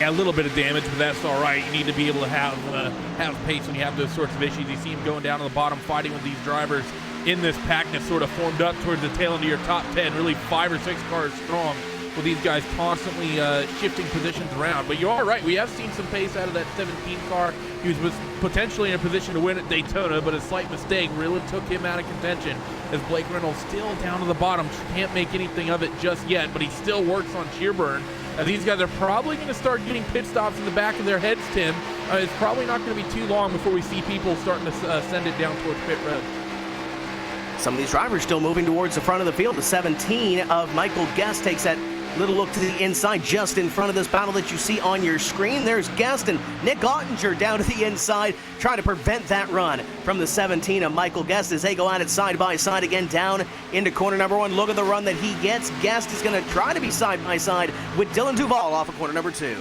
Yeah, a little bit of damage, but that's all right. You need to be able to have pace when you have those sorts of issues. You see him going down to the bottom, fighting with these drivers in this pack that's sort of formed up towards the tail end of your top 10, really 5 or 6 cars strong, with these guys constantly shifting positions around. But you are right, we have seen some pace out of that 17 car. He was potentially in a position to win at Daytona, but a slight mistake really took him out of contention, as Blake Reynolds still down to the bottom. Can't make anything of it just yet, but he still works on shear burn. These guys are probably going to start getting pit stops in the back of their heads, Tim. It's probably not going to be too long before we see people starting to send it down towards pit road. Some of these drivers still moving towards the front of the field. The 17 of Michael Guest takes that little look to the inside just in front of this battle that you see on your screen. There's Guest and Nick Ottinger down to the inside, trying to prevent that run from the 17 of Michael Guest as they go at it side by side again down into corner number 1. Look at the run that he gets. Guest is going to try to be side by side with Dylan Duval off of corner number 2.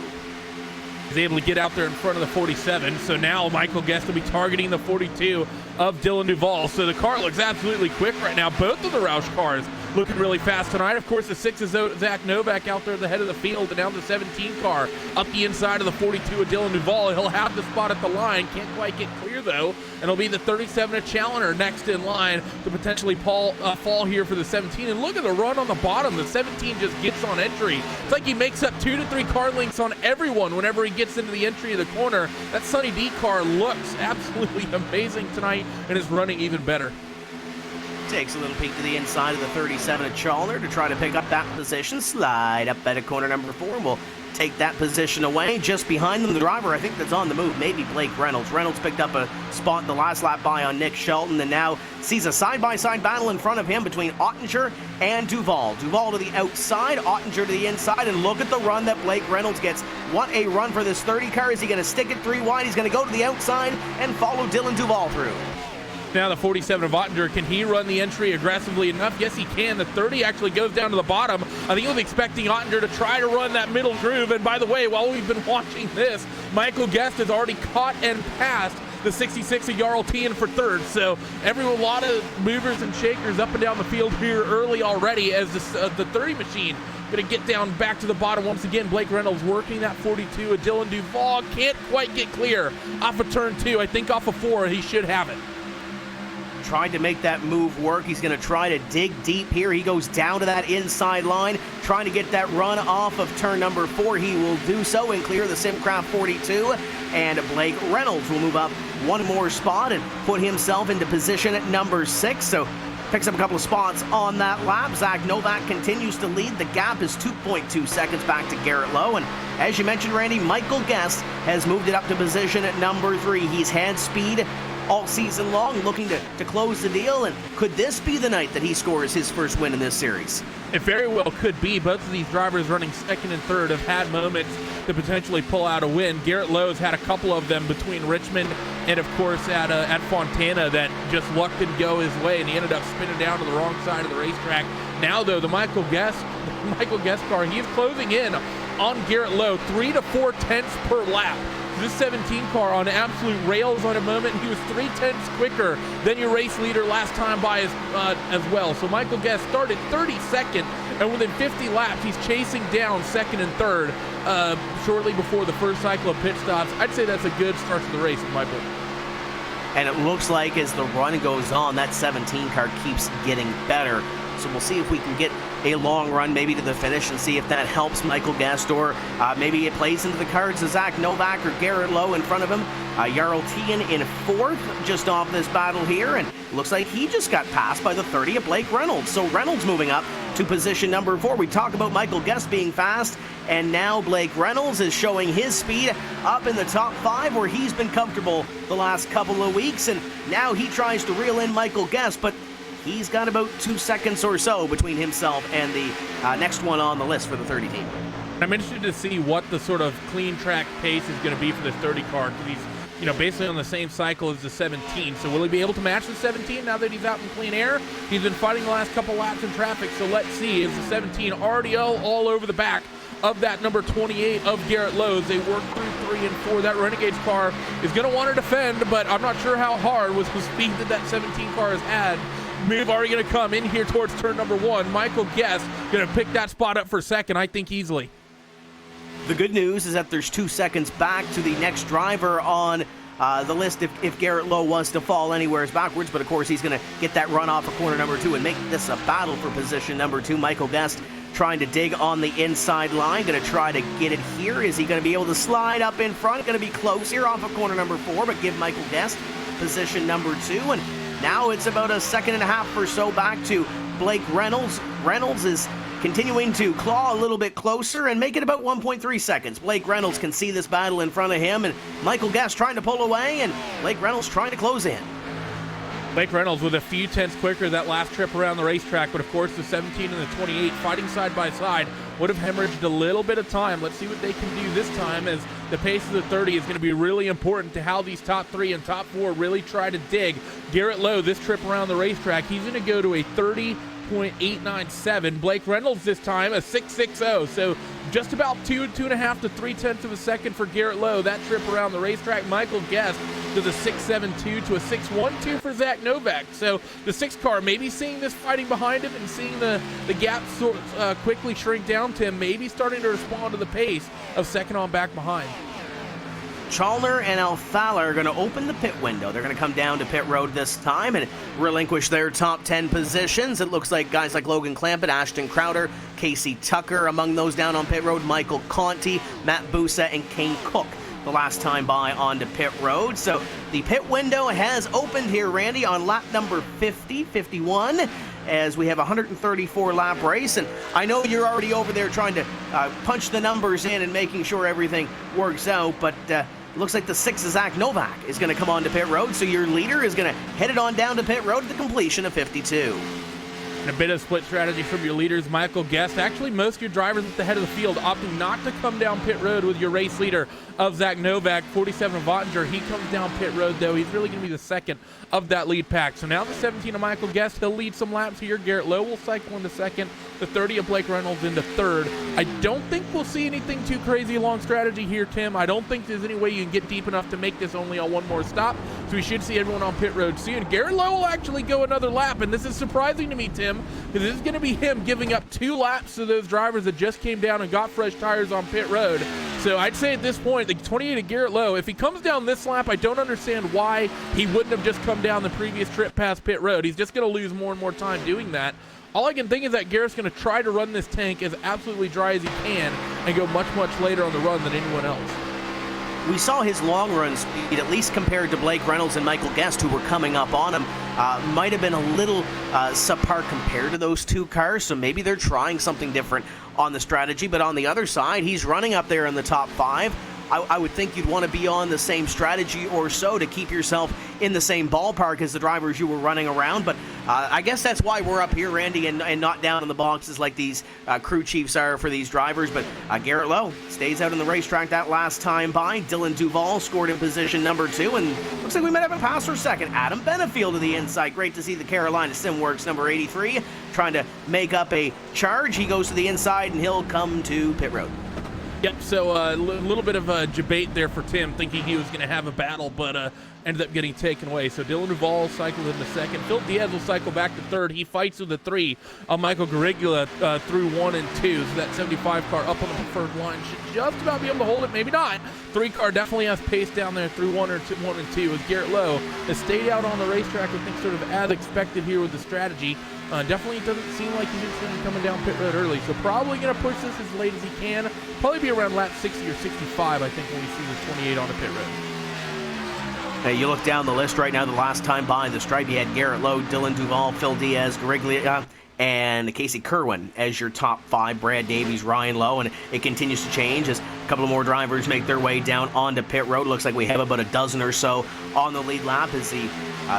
He's able to get out there in front of the 47, so now Michael Guest will be targeting the 42 of Dylan Duval. So the car looks absolutely quick right now. Both of the Roush cars looking really fast tonight. Of course, the 6 is Zach Novak out there at the head of the field, and now the 17 car up the inside of the 42 of Dylan Duval. He'll have the spot at the line. Can't quite get clear, though, and it'll be the 37 of Challoner next in line to potentially fall here for the 17. And look at the run on the bottom. The 17 just gets on entry. It's like he makes up 2 to 3 car lengths on everyone whenever he gets into the entry of the corner. That Sunny D car looks absolutely amazing tonight and is running even better. Takes a little peek to the inside of the 37 of Challoner to try to pick up that position. Slide up at a corner number 4, and we'll take that position away. Just behind them, the driver I think that's on the move, maybe Blake Reynolds. Reynolds picked up a spot in the last lap by on Nick Shelton, and now sees a side-by-side battle in front of him between Ottinger and Duval. Duval to the outside, Ottinger to the inside, and look at the run that Blake Reynolds gets. What a run for this 30 car. Is he going to stick it 3 wide? He's going to go to the outside and follow Dylan Duval through. Now the 47 of Ottinger, can he run the entry aggressively enough? Yes, he can. The 30 actually goes down to the bottom. I think he was expecting Ottinger to try to run that middle groove. And by the way, while we've been watching this, Michael Guest has already caught and passed the 66 of Jarl Tien for 3rd. So a lot of movers and shakers up and down the field here early already, as the 30 machine going to get down back to the bottom once again. Blake Reynolds working that 42 of Dylan Duval. Can't quite get clear off of turn 2. I think off of 4 he should have it. Tried to make that move work. He's going to try to dig deep here. He goes down to that inside line, trying to get that run off of turn number 4. He will do so and clear the Simcraft 42. And Blake Reynolds will move up 1 more spot and put himself into position at number 6. So picks up a couple of spots on that lap. Zach Novak continues to lead. The gap is 2.2 seconds back to Garrett Lowe. And as you mentioned, Randy, Michael Guest has moved it up to position at number 3. He's had speed all season long, looking to close the deal. And could this be the night that he scores his first win in this series? It very well could be. Both of these drivers running 2nd and 3rd have had moments to potentially pull out a win. Garrett Lowe's had a couple of them between Richmond and, of course, at Fontana that just luck didn't go his way, and he ended up spinning down to the wrong side of the racetrack. Now, though, the Michael Guest car, he is closing in on Garrett Lowe 3 to 4 tenths per lap. This 17 car on absolute rails on a moment. He was 3 tenths quicker than your race leader last time by as well. So Michael Guest started 32nd, and within 50 laps, he's chasing down 2nd and 3rd shortly before the first cycle of pit stops. I'd say that's a good start to the race in my book. And it looks like as the run goes on, that 17 car keeps getting better. So we'll see if we can get a long run maybe to the finish and see if that helps Michael Guest, or maybe it plays into the cards of Zach Novak or Garrett Lowe in front of him. Jarl Tian in fourth just off this battle here, and looks like he just got passed by the 30 of Blake Reynolds. So Reynolds moving up to position number 4. We talk about Michael Guest being fast, and now Blake Reynolds is showing his speed up in the top 5 where he's been comfortable the last couple of weeks, and now he tries to reel in Michael Guest, but he's got about 2 seconds or so between himself and the next one on the list for the 30 team. I'm interested to see what the sort of clean track pace is going to be for this 30 car, because he's basically on the same cycle as the 17. So will he be able to match the 17 now that he's out in clean air? He's been fighting the last couple laps in traffic, so let's see. Is the 17 already all over the back of that number 28 of Garrett Lowe? They work through 3 and 4. That Renegades car is going to want to defend, but I'm not sure how hard with the speed that 17 car has had. Move already going to come in here towards turn number 1. Michael Guest going to pick that spot up for second, I think, easily. The good news is that there's 2 seconds back to the next driver on the list if Garrett Lowe wants to fall anywhere backwards, but of course he's going to get that run off of corner number 2 and make this a battle for position number 2. Michael Guest trying to dig on the inside line, going to try to get it here. Is he going to be able to slide up in front? Going to be close here off of corner number 4, but give Michael Guest position number 2, and now it's about a second and a half or so back to Blake Reynolds. Reynolds is continuing to claw a little bit closer and make it about 1.3 seconds. Blake Reynolds can see this battle in front of him, and Michael Guest trying to pull away, and Blake Reynolds trying to close in. Blake Reynolds with a few tenths quicker that last trip around the racetrack, but of course the 17 and the 28 fighting side by side would have hemorrhaged a little bit of time. Let's see what they can do this time, as the pace of the 30 is going to be really important to how these top 3 and top 4 really try to dig. Garrett Lowe, this trip around the racetrack, he's going to go to a 30.897. Blake Reynolds this time a 6.60, so just about 2.5 to 3/10 of a second for Garrett Lowe that trip around the racetrack. Michael Guest to the 6.72 to a 6.12 for Zach Novak. So the 6 car maybe seeing this fighting behind him and seeing the gap sort quickly shrink down to him, maybe starting to respond to the pace of second on back behind. Chalner and Alfala are going to open the pit window. They're going to come down to pit road this time and relinquish their top 10 positions. It looks like guys like Logan Clampett, Ashton Crowder, Casey Tucker among those down on pit road, Michael Conti, Matt Busa, and Kane Cook the last time by onto pit road. So the pit window has opened here, Randy, on lap number 51, as we have a 134 lap race. And I know you're already over there trying to punch the numbers in and making sure everything works out, but looks like the 6 Zach Novak is going to come on to pit road. So your leader is going to head it on down to pit road at the completion of 52. And a bit of split strategy from your leaders, Michael Guest. Actually, most of your drivers at the head of the field opting not to come down pit road with your race leader of Zach Novak. 47 of Ottinger, he comes down pit road, though. He's really going to be the second of that lead pack. So now the 17 of Michael Guest, he'll lead some laps here. Garrett Lowe will cycle into second. The 30 of Blake Reynolds into third. I don't think we'll see anything too crazy along strategy here, Tim. I don't think there's any way you can get deep enough to make this only on one more stop. So we should see everyone on pit road soon. Garrett Lowe will actually go another lap, and this is surprising to me, Tim, because this is going to be him giving up 2 laps to those drivers that just came down and got fresh tires on pit road. So I'd say at this point, the 28 of Garrett Lowe, if he comes down this lap, I don't understand why he wouldn't have just come down the previous trip past pit road. He's just going to lose more and more time doing that. All I can think is that Garrett's going to try to run this tank as absolutely dry as he can and go much, much later on the run than anyone else. We saw his long run speed, at least compared to Blake Reynolds and Michael Guest, who were coming up on him, might have been a little subpar compared to those 2 cars, so maybe they're trying something different on the strategy. But on the other side, he's running up there in the top 5. I would think you'd want to be on the same strategy or so to keep yourself in the same ballpark as the drivers you were running around. But I guess that's why we're up here, Randy, and not down in the boxes like these crew chiefs are for these drivers. But Garrett Lowe stays out in the racetrack that last time by. Dylan Duval scored in position number 2, and looks like we might have a pass for second. Adam Benefield to the inside. Great to see the Carolina Simworks number 83 trying to make up a charge. He goes to the inside, and he'll come to pit road. Yep, so a little bit of a debate there for Tim, thinking he was going to have a battle, but ended up getting taken away. So Dylan Duval cycled into second. Phil Diaz will cycle back to third. He fights with the 3. Michael Garigula through 1 and 2. So that 75 car up on the preferred line should just about be able to hold it, maybe not. 3 car definitely has pace down there through 1 and 2. As Garrett Lowe has stayed out on the racetrack, I think sort of as expected here with the strategy. Definitely doesn't seem like he's interested in coming down pit road early, so probably going to push this as late as he can. Probably be around lap 60 or 65, I think, when we see the 28 on the pit road. Hey, you look down the list right now, the last time by the stripe, you had Garrett Lowe, Dylan Duval, Phil Diaz, Gariglia, and Casey Kerwin as your top 5. Brad Davies, Ryan Lowe, and it continues to change as a couple of more drivers make their way down onto pit road. Looks like we have about a dozen or so on the lead lap as the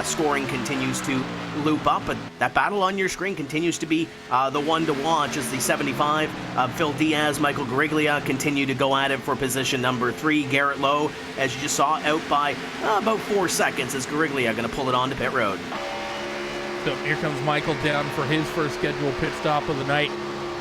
scoring continues to loop up, but that battle on your screen continues to be the one to watch as the 75 Phil Diaz, Michael Gariglia continue to go at it for position number 3. Garrett Lowe, as you just saw, out by about 4 seconds as Gariglia going to pull it onto pit road. So here comes Michael down for his first scheduled pit stop of the night,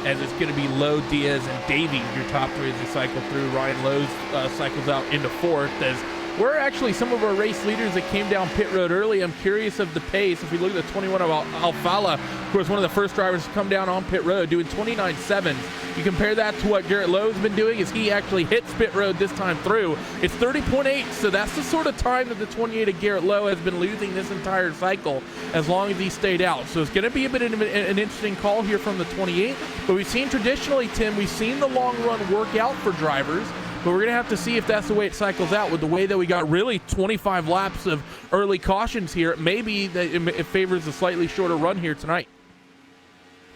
as it's going to be Lowe, Diaz, and Davies, your top 3 as they cycle through. Ryan Lowe cycles out into 4th as we're actually some of our race leaders that came down pit road early. I'm curious of the pace. If we look at the 21 of Alfala, who was one of the first drivers to come down on pit road, doing 29.7. You compare that to what Garrett Lowe's been doing as he actually hits pit road this time through. It's 30.8, so that's the sort of time that the 28 of Garrett Lowe has been losing this entire cycle as long as he stayed out. So it's going to be a bit of an interesting call here from the 28, but we've seen traditionally, Tim, we've seen the long run work out for drivers. But we're going to have to see if that's the way it cycles out with the way that we got really 25 laps of early cautions here. Maybe that it favors a slightly shorter run here tonight.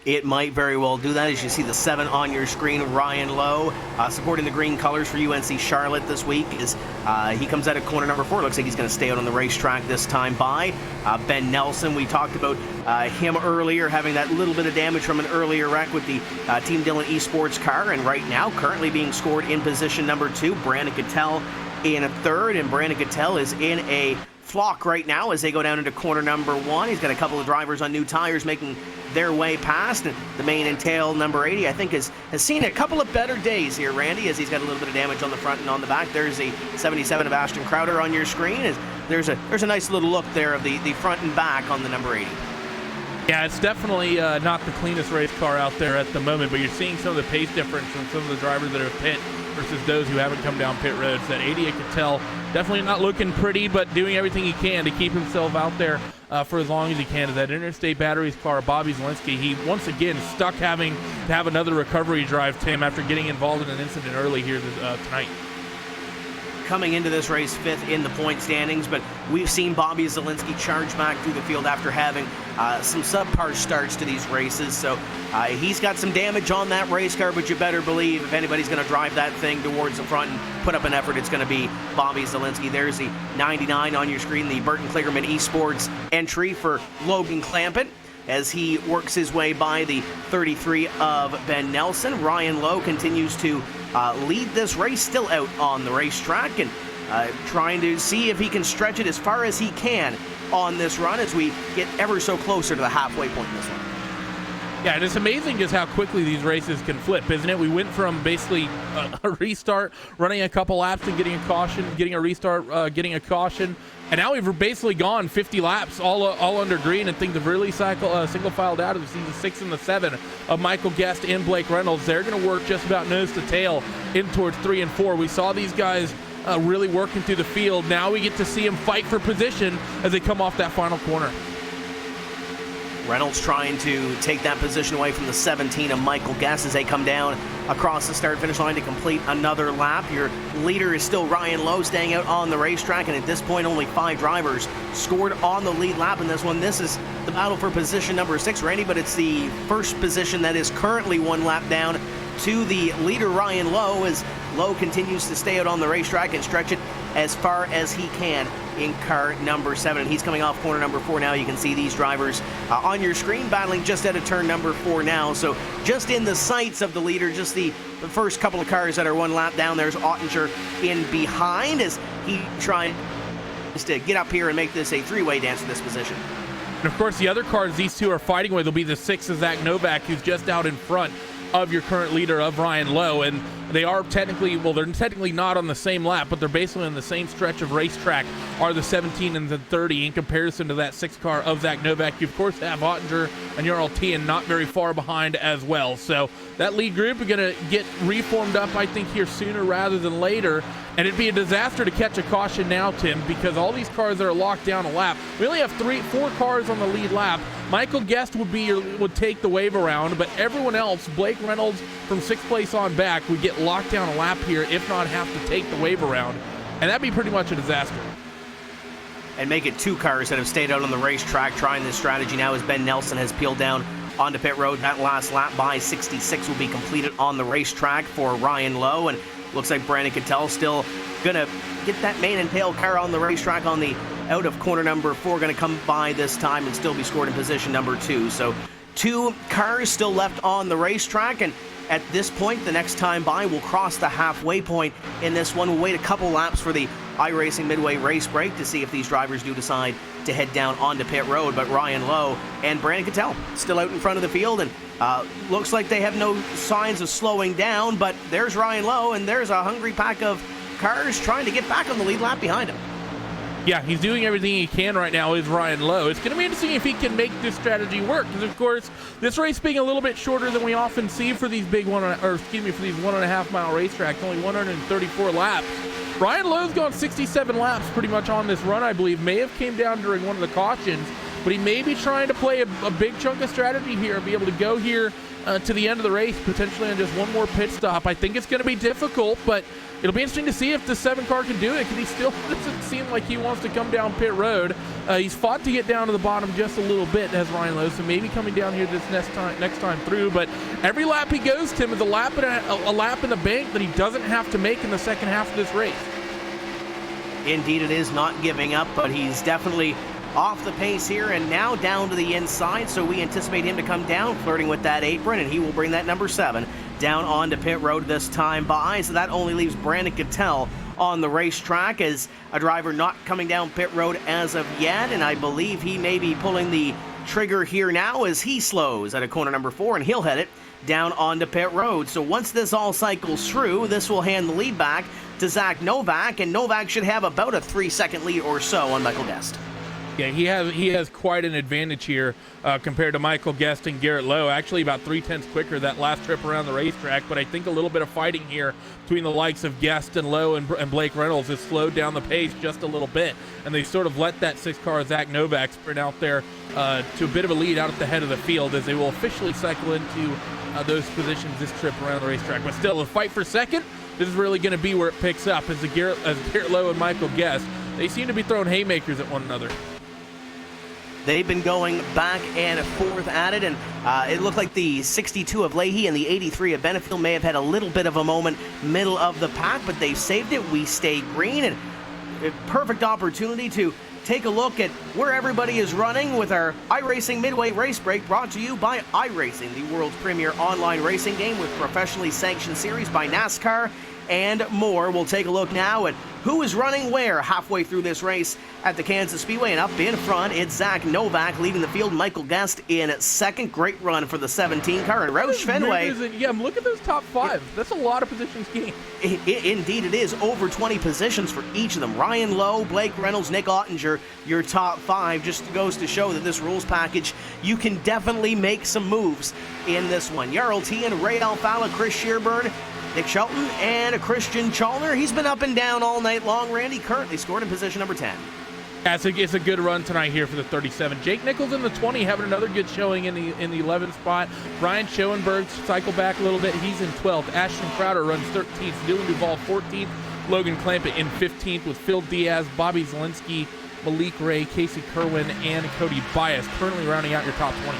It might very well do that. As you see the 7 on your screen, Ryan Lowe supporting the green colors for UNC Charlotte this week. Is he comes out of corner number 4. Looks like he's going to stay out on the racetrack this time by. Ben Nelson, we talked about him earlier, having that little bit of damage from an earlier wreck with the Team Dillon Esports car, and right now currently being scored in position number 2. Brandon Cattell in a 3rd, and Brandon Cattell is in a flock right now as they go down into corner number 1. He's got a couple of drivers on new tires making their way past, and the mane and tail number 80 I think has seen a couple of better days here, Randy, as he's got a little bit of damage on the front and on the back. There's a 77 of Ashton Crowder on your screen. There's a nice little look there of the front and back on the number 80. Yeah, it's definitely not the cleanest race car out there at the moment, but you're seeing some of the pace difference from some of the drivers that are pit versus those who haven't come down pit roads. That 80 I can tell definitely not looking pretty, but doing everything he can to keep himself out there for as long as he can. That Interstate Batteries car, Bobby Zielinski, he once again stuck having to have another recovery drive, Tim, after getting involved in an incident early here tonight. Coming into this race 5th in the point standings, but we've seen Bobby Zielinski charge back through the field after having some subpar starts to these races. So he's got some damage on that race car, but you better believe if anybody's going to drive that thing towards the front and put up an effort, it's going to be Bobby Zielinski. There's the 99 on your screen, the Burton Kligerman Esports entry for Logan Clampett, as he works his way by the 33 of Ben Nelson. Ryan Lowe continues to lead this race, still out on the racetrack, and trying to see if he can stretch it as far as he can on this run as we get ever so closer to the halfway point in this one. Yeah, and it's amazing just how quickly these races can flip, isn't it? We went from basically a restart, running a couple laps and getting a caution, getting a restart, getting a caution, and now we've basically gone 50 laps all under green, and things have really single filed out. As we see the 6 and the 7 of Michael Guest and Blake Reynolds. They're going to work just about nose to tail in towards 3 and 4. We saw these guys really working through the field. Now we get to see them fight for position as they come off that final corner. Reynolds trying to take that position away from the 17 of Michael Guest as they come down across the start-finish line to complete another lap. Your leader is still Ryan Lowe, staying out on the racetrack, and at this point only 5 drivers scored on the lead lap in this one. This is the battle for position number 6, Randy, but it's the first position that is currently 1 lap down to the leader, Ryan Lowe, as Lowe continues to stay out on the racetrack and stretch it as far as he can in car number 7. And he's coming off corner number 4 now. You can see these drivers on your screen battling just out of turn number 4 now. So just in the sights of the leader, just the first couple of cars that are 1 lap down. There's Ottinger in behind as he tries to get up here and make this a 3-way dance for this position. And of course, the other cars these two are fighting with will be the 6 of Zach Novak, who's just out in front. of your current leader, of Ryan Lowe, and they are technically, well, they're technically not on the same lap, but they're basically on the same stretch of racetrack, are the 17 and the 30 in comparison to that 6 car of Zach Novak. You, of course, have Ottinger and Jarl Tien not very far behind as well. So that lead group are going to get reformed up, I think, here sooner rather than later. And it'd be a disaster to catch a caution now, Tim, because all these cars that are locked down a lap, we only have 4 cars on the lead lap. Michael Guest would take the wave around, but everyone else, Blake Reynolds from 6th place on back, would get locked down a lap here, if not have to take the wave around. And that'd be pretty much a disaster. And make it 2 cars that have stayed out on the racetrack trying this strategy now as Ben Nelson has peeled down onto pit road. That last lap by 66 will be completed on the racetrack for Ryan Lowe, and looks like Brandon Cattell still gonna get that mane and tail car on the racetrack on the out of corner number 4, gonna come by this time and still be scored in position number 2. So 2 cars still left on the racetrack, and at this point, the next time by will cross the halfway point in this one. We'll wait a couple laps for the iRacing Midway race break to see if these drivers do decide to head down onto pit road. But Ryan Lowe and Brandon Cattell still out in front of the field, and looks like they have no signs of slowing down. But there's Ryan Lowe, and there's a hungry pack of cars trying to get back on the lead lap behind him. Yeah, he's doing everything he can right now, is Ryan Lowe. It's going to be interesting if he can make this strategy work, because of course, this race being a little bit shorter than we often see for these big for these 1.5 mile racetracks, only 134 laps. Ryan Lowe's gone 67 laps pretty much on this run, I believe. May have came down during one of the cautions, but he may be trying to play a big chunk of strategy here and be able to go here to the end of the race, potentially on just one more pit stop. I think it's going to be difficult, but it'll be interesting to see if the 7 car can do it, because he still doesn't seem like he wants to come down pit road. He's fought to get down to the bottom just a little bit, as Ryan Lowe, so maybe coming down here this next time through. But every lap he goes, Tim, is a lap in the bank that he doesn't have to make in the second half of this race. Indeed, it is not giving up, but he's definitely off the pace here and now down to the inside, so we anticipate him to come down flirting with that apron, and he will bring that number 7 down onto pit road this time by. So that only leaves Brandon Cattell on the racetrack as a driver not coming down pit road as of yet, and I believe he may be pulling the trigger here now as he slows at a corner number 4, and he'll head it down onto pit road. So once this all cycles through, this will hand the lead back to Zach Novak, and Novak should have about a 3-second lead or so on Michael Guest. Yeah, he has quite an advantage here compared to Michael Guest and Garrett Lowe. Actually, about 0.3 quicker that last trip around the racetrack. But I think a little bit of fighting here between the likes of Guest and Lowe and Blake Reynolds has slowed down the pace just a little bit. And they sort of let that 6 car Zach Novak sprint out there to a bit of a lead out at the head of the field, as they will officially cycle into those positions this trip around the racetrack. But still, a fight for second. This is really going to be where it picks up, as Garrett Lowe and Michael Guest, they seem to be throwing haymakers at one another. They've been going back and forth at it, and it looked like the 62 of Leahy and the 83 of Benefield may have had a little bit of a moment middle of the pack, but they've saved it. We stay green, and a perfect opportunity to take a look at where everybody is running with our iRacing Midway Race Break, brought to you by iRacing, the world's premier online racing game with professionally sanctioned series by NASCAR and more. We'll take a look now at who is running where halfway through this race at the Kansas Speedway. And up in front, it's Zach Novak leading the field. Michael Guest in second. Great run for the 17 car. And Roush Fenway. Yeah, look at those top 5. That's a lot of positions gained. Indeed it is. Over 20 positions for each of them. Ryan Lowe, Blake Reynolds, Nick Ottinger, your top 5. Just goes to show that this rules package, you can definitely make some moves in this one. Jarl Tien, Ray Alfala, Chris Shearburn, Nick Shelton, and a Christian Chalner. He's been up and down all night long. Randy currently scored in position number 10. It's a good run tonight here for the 37. Jake Nichols in the 20, having another good showing in the 11th spot. Brian Schoenberg cycle back a little bit. He's in 12th. Ashton Crowder runs 13th. Dylan Duvall 14th. Logan Clampett in 15th with Phil Diaz, Bobby Zielinski, Malik Ray, Casey Kerwin, and Cody Bias currently rounding out your top 20.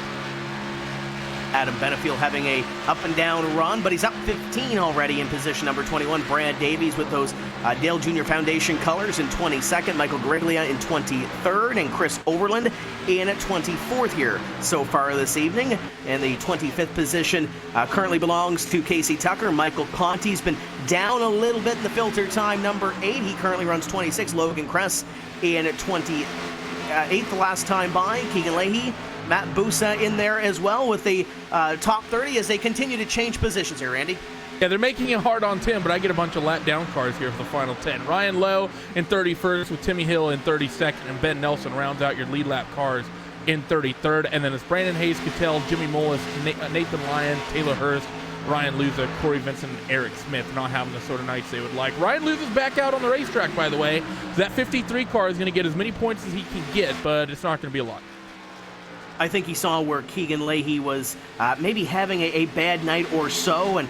Adam Benefield having a up and down run, but he's up 15 already in position number 21. Brad Davies with those Dale Jr. Foundation colors in 22nd. Michael Griglia in 23rd, and Chris Overland in 24th here so far this evening. And the 25th position currently belongs to Casey Tucker. Michael Conti's been down a little bit in the filter time, number 8. He currently runs 26. Logan Kress in 28th the last time by. Keegan Leahy Matt Busa in there as well with the top 30 as they continue to change positions here, Randy. Yeah, they're making it hard on Tim, but I get a bunch of lap down cars here for the final 10. Ryan Lowe in 31st with Timmy Hill in 32nd, and Ben Nelson rounds out your lead lap cars in 33rd. And then it's Brandon Hayes-Cattell, Jimmy Mullis, Nathan Lyon, Taylor Hurst, Ryan Luza, Corey Vincent, and Eric Smith not having the sort of nights they would like. Ryan Luza's back out on the racetrack, by the way. That 53 car is going to get as many points as he can get, but it's not going to be a lot. I think he saw where Keegan Leahy was maybe having a bad night or so, and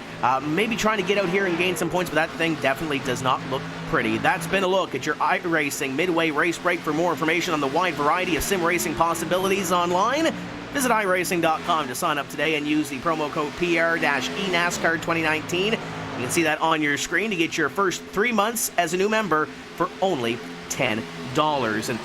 maybe trying to get out here and gain some points, but that thing definitely does not look pretty. That's been a look at your iRacing Midway Race Break. For more information on the wide variety of sim racing possibilities online, visit iRacing.com to sign up today and use the promo code PR-eNASCAR 2019. You can see that on your screen to get your first 3 months as a new member for only $10. And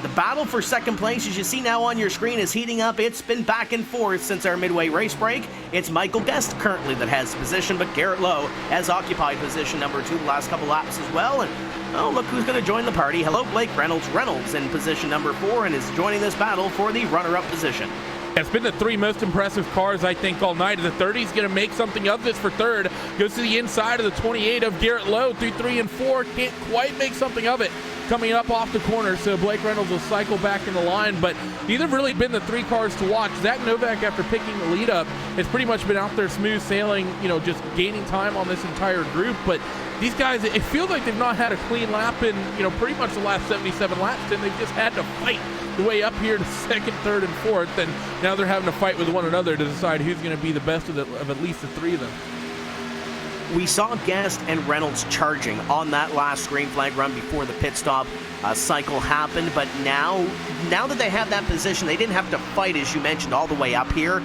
the battle for second place, as you see now on your screen, is heating up. It's been back and forth since our midway race break. It's Michael Guest currently that has position, but Garrett Lowe has occupied position number 2 the last couple laps as well. And oh, look who's going to join the party. Hello, Blake Reynolds. Reynolds in position number 4 and is joining this battle for the runner-up position. It's been the 3 most impressive cars, I think, all night. The 30 is going to make something of this for 3rd. Goes to the inside of the 28 of Garrett Lowe through 3 and 4. Can't quite make something of it coming up off the corner, so Blake Reynolds will cycle back in the line. But these have really been the 3 cars to watch. Zach Novak, after picking the lead up, has pretty much been out there smooth sailing, just gaining time on this entire group. But these guys, it feels like they've not had a clean lap in, pretty much the last 77 laps, and they've just had to fight the way up here to 2nd, 3rd, and 4th, and now they're having to fight with one another to decide who's going to be the best of at least the 3 of them. We saw Guest and Reynolds charging on that last green flag run before the pit stop cycle happened, but now that they have that position, they didn't have to fight, as you mentioned, all the way up here.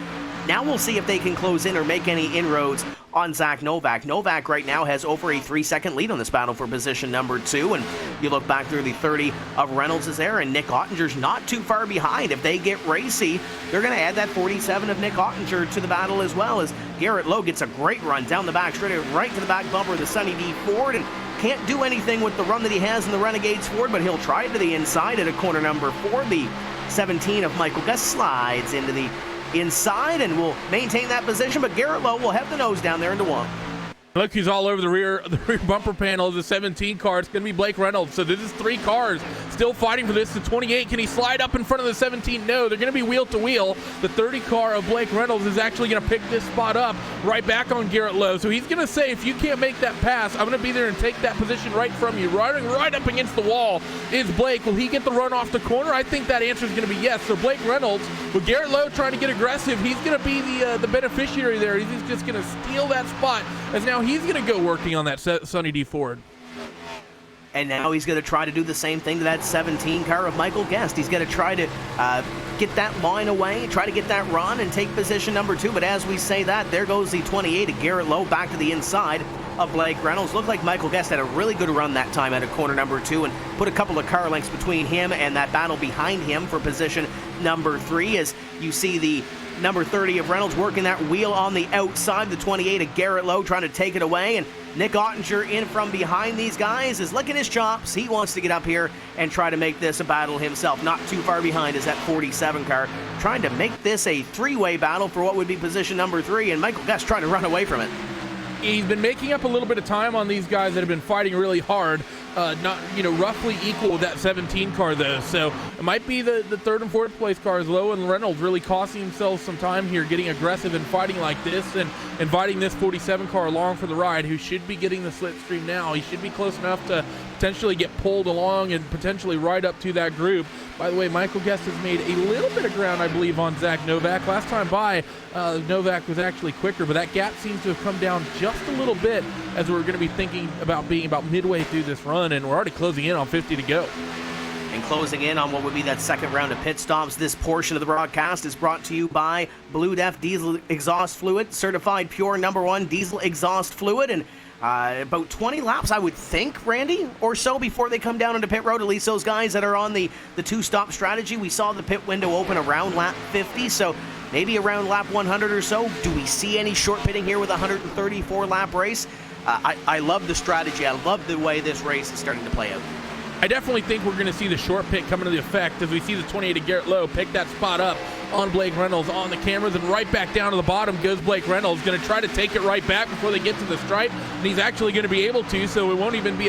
Now we'll see if they can close in or make any inroads on Zach Novak. Novak right now has over a 3-second lead on this battle for position number 2, and you look back through the 30 of Reynolds is there, and Nick Ottinger's not too far behind. If they get racy, they're going to add that 47 of Nick Ottinger to the battle as well, as Garrett Lowe gets a great run down the back straight, right to the back bumper of the Sunny D Ford, and can't do anything with the run that he has in the Renegades Ford, but he'll try it to the inside at a corner number 4. The 17 of Michael Guest slides into the inside and will maintain that position, but Garrett Lowe will have the nose down there into 1. Look, he's all over the rear bumper panel of the 17 car. It's going to be Blake Reynolds. So this is 3 cars still fighting for this. The 28, can he slide up in front of the 17? No, they're going to be wheel to wheel. The 30 car of Blake Reynolds is actually going to pick this spot up right back on Garrett Lowe. So he's going to say, if you can't make that pass, I'm going to be there and take that position right from you. Running right up against the wall is Blake. Will he get the run off the corner? I think that answer is going to be yes. So Blake Reynolds, with Garrett Lowe trying to get aggressive, he's going to be the beneficiary there. He's just going to steal that spot, as now he's going to go working on that Sunny D Ford. And now he's going to try to do the same thing to that 17 car of Michael Guest. He's going to try to get that line away, try to get that run and take position number 2. But as we say that, there goes the 28 of Garrett Lowe back to the inside of Blake Reynolds. Looked like Michael Guest had a really good run that time at a corner number 2 and put a couple of car lengths between him and that battle behind him for position number 3, as you see the number 30 of Reynolds working that wheel on the outside. The 28 of Garrett Lowe trying to take it away, and Nick Ottinger in from behind these guys is licking his chops. He wants to get up here and try to make this a battle himself. Not too far behind is that 47 car, trying to make this a 3-way battle for what would be position number 3, and Michael Guest trying to run away from it. He's been making up a little bit of time on these guys that have been fighting really hard. Not, roughly equal with that 17 car, though. So it might be the 3rd and 4th place cars, Lowe and Reynolds, really costing themselves some time here, getting aggressive and fighting like this, and inviting this 47 car along for the ride, who should be getting the slipstream now. He should be close enough to potentially get pulled along and potentially ride up to that group. By the way, Michael Guest has made a little bit of ground, I believe, on Zach Novak. Last time by, Novak was actually quicker, but that gap seems to have come down just a little bit, as we're going to be thinking about being about midway through this run, and we're already closing in on 50 to go. And closing in on what would be that second round of pit stops, this portion of the broadcast is brought to you by Blue Def Diesel Exhaust Fluid, certified pure #1 diesel exhaust fluid, and about 20 laps, I would think, Randy, or so before they come down into pit road. At least those guys that are on the 2-stop strategy. We saw the pit window open around lap 50, so maybe around lap 100 or so. Do we see any short pitting here with a 134-lap race? I love the strategy. I love the way this race is starting to play out. I definitely think we're going to see the short pit come into effect as we see the 28 of Garrett Lowe pick that spot up on Blake Reynolds on the cameras, and right back down to the bottom goes Blake Reynolds, going to try to take it right back before they get to the stripe, and he's actually going to be able to, so it won't even be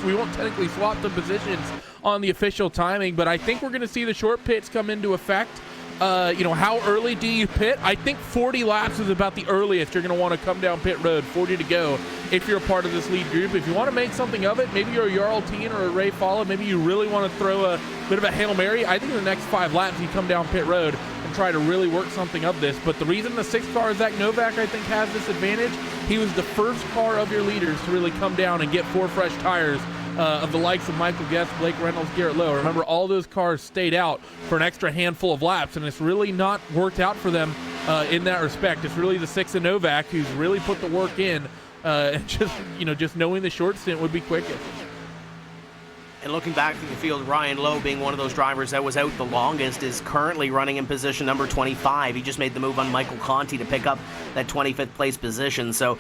we won't technically swap the positions on the official timing, but I think we're going to see the short pits come into effect. How early do you pit? I think 40 laps is about the earliest you're going to want to come down pit road, 40 to go if you're a part of this lead group. If you want to make something of it, maybe you're a Jarl Teen or a Ray Falla, maybe you really want to throw a bit of a Hail Mary, I think in the next 5 laps you come down pit road and try to really work something of this. But the reason the 6 car, Zach Novak, I think has this advantage, he was the first car of your leaders to really come down and get 4 fresh tires of the likes of Michael Guest, Blake Reynolds, Garrett Lowe. Remember, all those cars stayed out for an extra handful of laps, and it's really not worked out for them in that respect. It's really the 6 of Novak who's really put the work in, and just knowing the short stint would be quickest. And looking back through the field, Ryan Lowe, being one of those drivers that was out the longest, is currently running in position number 25. He just made the move on Michael Conti to pick up that 25th place position. So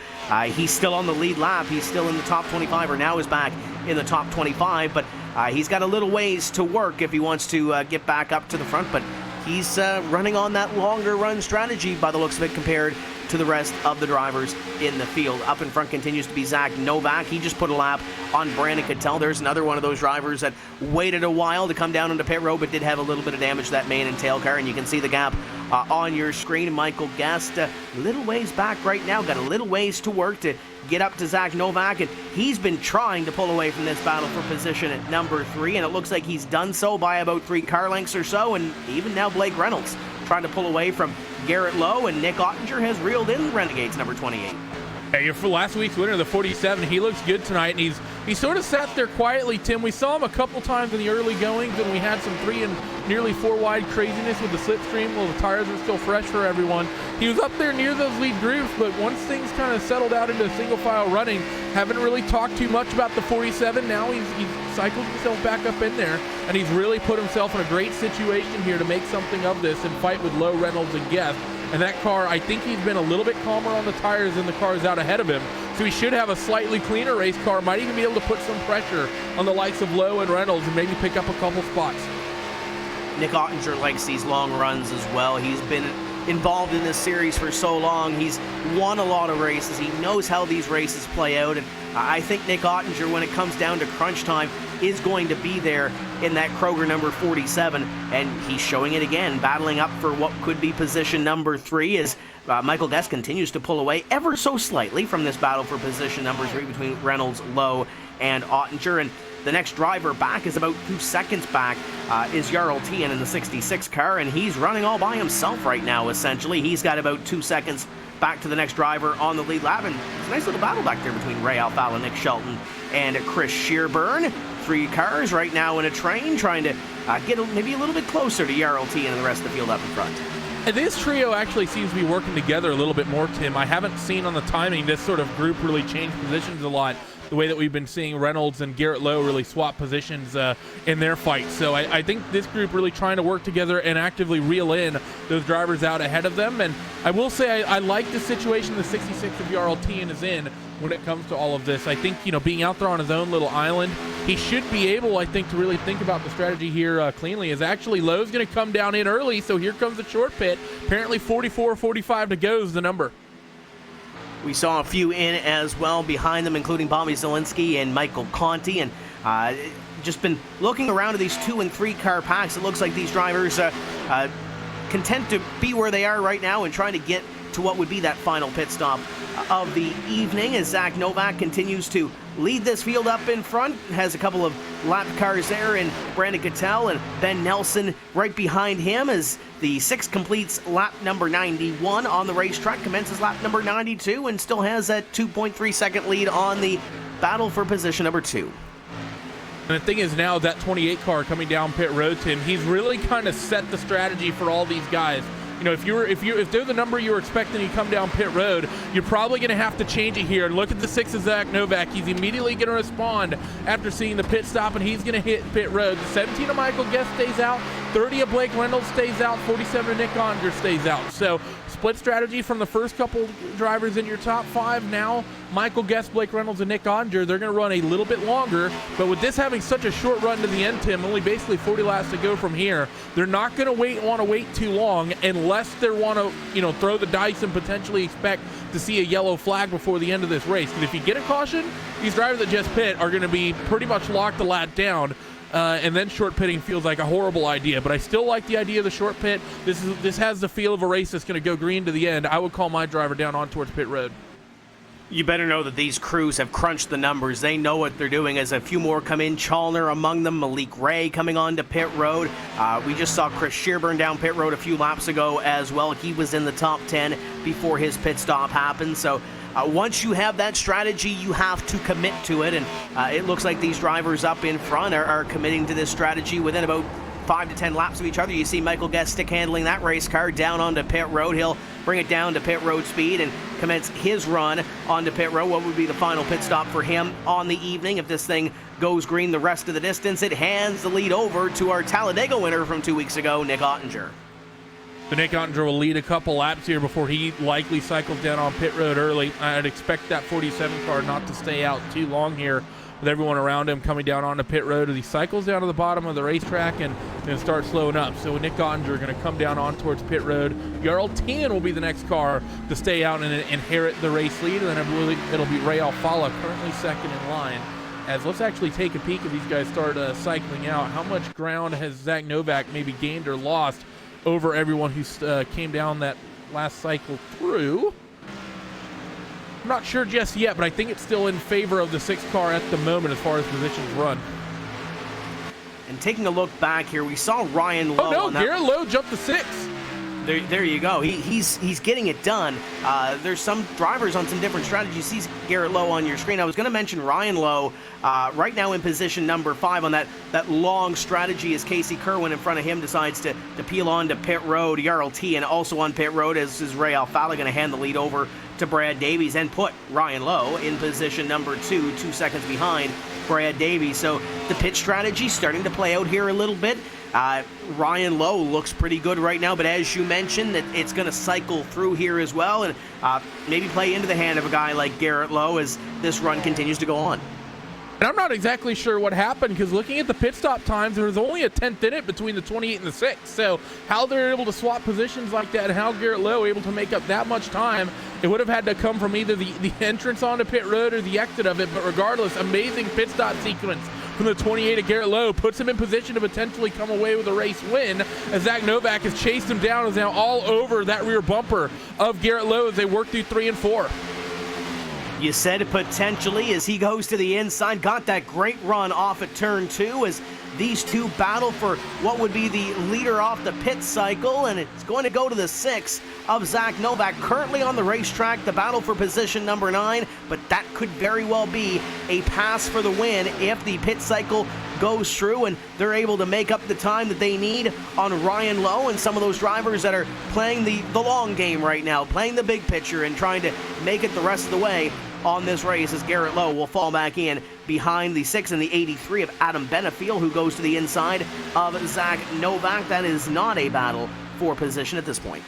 he's still on the lead lap. He's still in the top 25, or now is back in the top 25. But he's got a little ways to work if he wants to get back up to the front. But he's running on that longer run strategy by the looks of it compared to the rest of the drivers in the field. Up in front continues to be Zach Novak. He just put a lap on Brandon Cattell. There's another one of those drivers that waited a while to come down into pit road, but did have a little bit of damage to that main and tail car, and you can see the gap on your screen. Michael Guest, a little ways back right now, got a little ways to work to get up to Zach Novak, and he's been trying to pull away from this battle for position at number 3, and it looks like he's done so by about 3 car lengths or so, and even now Blake Reynolds trying to pull away from Garrett Lowe, and Nick Ottinger has reeled in Renegades number 28. Hey, for last week's winner, the 47, he looks good tonight, and he sort of sat there quietly, Tim. We saw him a couple times in the early goings, and we had some 3 and nearly 4 wide craziness with the slipstream while the tires were still fresh for everyone. He was up there near those lead groups, but once things kind of settled out into single file running, haven't really talked too much about the 47. Now he's cycled himself back up in there, and he's really put himself in a great situation here to make something of this and fight with Lowe, Reynolds, and Guest. And that car, I think he's been a little bit calmer on the tires than the cars out ahead of him. So he should have a slightly cleaner race car, might even be able to put some pressure on the likes of Lowe and Reynolds and maybe pick up a couple spots. Nick Ottinger likes these long runs as well. He's been involved in this series for so long. He's won a lot of races. He knows how these races play out, and I think Nick Ottinger, when it comes down to crunch time, is going to be there in that Kroger number 47, and he's showing it again, battling up for what could be position number 3 as Michael Guest continues to pull away ever so slightly from this battle for position number 3 between Reynolds, Lowe, and Ottinger. And the next driver back is about 2 seconds back, is Jarl Tien in the 66 car, and he's running all by himself right now, essentially. He's got about 2 seconds back to the next driver on the lead lap, and it's a nice little battle back there between Ray Alfalla, Nick Shelton, and Chris Shearburn. 3 cars right now in a train trying to get maybe a little bit closer to Jarl Tien and the rest of the field up in front. And this trio actually seems to be working together a little bit more, Tim. I haven't seen on the timing this sort of group really change positions a lot, the way that we've been seeing Reynolds and Garrett Lowe really swap positions in their fight. So I think this group really trying to work together and actively reel in those drivers out ahead of them. And I will say I like the situation the 66 of Jarl Tien is in when it comes to all of this. I think, being out there on his own little island, he should be able, I think, to really think about the strategy here cleanly. Is actually Lowe's going to come down in early, so here comes the short pit. Apparently 44-45 to go is the number. We saw a few in as well behind them, including Bobby Zielinski and Michael Conti, and just been looking around at these 2 and 3 car packs. It looks like these drivers content to be where they are right now and trying to get to what would be that final pit stop of the evening, as Zach Novak continues to lead this field up in front. Has a couple of lap cars there, and Brandon Cattell and Ben Nelson right behind him as the 6 completes lap number 91 on the racetrack, commences lap number 92, and still has that 2.3 second lead on the battle for position number 2. And the thing is, now that 28 car coming down pit road, Tim, he's really kind of set the strategy for all these guys. If they're the number you were expecting to come down pit road, you're probably going to have to change it here. Look at the 6 of Zach Novak. He's immediately going to respond after seeing the pit stop, and he's going to hit pit road. The 17 of Michael Guest stays out. 30 of Blake Reynolds stays out, 47 of Nick Ottinger stays out. So split strategy from the first couple drivers in your top 5. Now Michael Guest, Blake Reynolds, and Nick Ottinger, they're going to run a little bit longer. But with this having such a short run to the end, Tim, only basically 40 laps to go from here, they're not going to want to wait too long unless they want to, throw the dice and potentially expect to see a yellow flag before the end of this race. Because if you get a caution, these drivers that just pit are going to be pretty much locked the lap down. And then short pitting feels like a horrible idea, but I still like the idea of the short pit. This has the feel of a race that's going to go green to the end. I would call my driver down on towards pit road. You better know that these crews have crunched the numbers. They know what they're doing as a few more come in. Chalner among them, Malik Ray coming on to pit road. We just saw Chris Shearburn down pit road a few laps ago as well. He was in the top 10 before his pit stop happened. So once you have that strategy, you have to commit to it. And it looks like these drivers up in front are committing to this strategy within about 5 to 10 laps of each other. You see Michael Guest stick handling that race car down onto pit road. He'll bring it down to pit road speed and commence his run onto pit road. What would be the final pit stop for him on the evening? If this thing goes green the rest of the distance, it hands the lead over to our Talladega winner from 2 weeks ago, Nick Ottinger. So Nick Ottinger will lead a couple laps here before he likely cycles down on pit road early. I'd expect that 47 car not to stay out too long here with everyone around him coming down onto pit road as he cycles down to the bottom of the racetrack and start slowing up. So Nick Ottinger going to come down on towards pit road. Jarl Tien will be the next car to stay out and inherit the race lead, and then I believe it'll be Ray Alfala currently second in line. As let's actually take a peek if these guys start cycling out. How much ground has Zach Novak maybe gained or lost over everyone who came down that last cycle through? I'm not sure just yet, but I think it's still in favor of the 6th car at the moment as far as positions run. And taking a look back here, we saw Ryan Lowe. Oh no, Garrett Lowe jumped to 6th. There you go. He's getting it done. There's some drivers on some different strategies. You see Garrett Lowe on your screen. I was going to mention Ryan Lowe right now in position number 5 on that long strategy as Casey Kerwin in front of him decides to peel on to pit road. Jarl Tien also on pit road as is Ray Alfala going to hand the lead over to Brad Davies and put Ryan Lowe in position number 2, 2 seconds behind Brad Davies. So the pit strategy starting to play out here a little bit. Ryan Lowe looks pretty good right now, but as you mentioned, that it's going to cycle through here as well and maybe play into the hand of a guy like Garrett Lowe as this run continues to go on. And I'm not exactly sure what happened because looking at the pit stop times, there was only a 10th in it between the 28 and the 6. So how they're able to swap positions like that and how Garrett Lowe able to make up that much time, it would have had to come from either the entrance onto pit road or the exit of it. But regardless, amazing pit stop sequence from the 28 of Garrett Lowe puts him in position to potentially come away with a race win as Zach Novak has chased him down, is now all over that rear bumper of Garrett Lowe as they work through 3 and 4. You said potentially as he goes to the inside, got that great run off at turn 2 as these two battle for what would be the leader off the pit cycle, and it's going to go to the 6 of Zach Novak currently on the racetrack, the battle for position number 9, but that could very well be a pass for the win if the pit cycle goes through and they're able to make up the time that they need on Ryan Lowe and some of those drivers that are playing the long game right now, playing the big picture and trying to make it the rest of the way on this race as Garrett Lowe will fall back in behind the 6 and the 83 of Adam Benefiel, who goes to the inside of Zach Novak. That is not a battle for position at this point.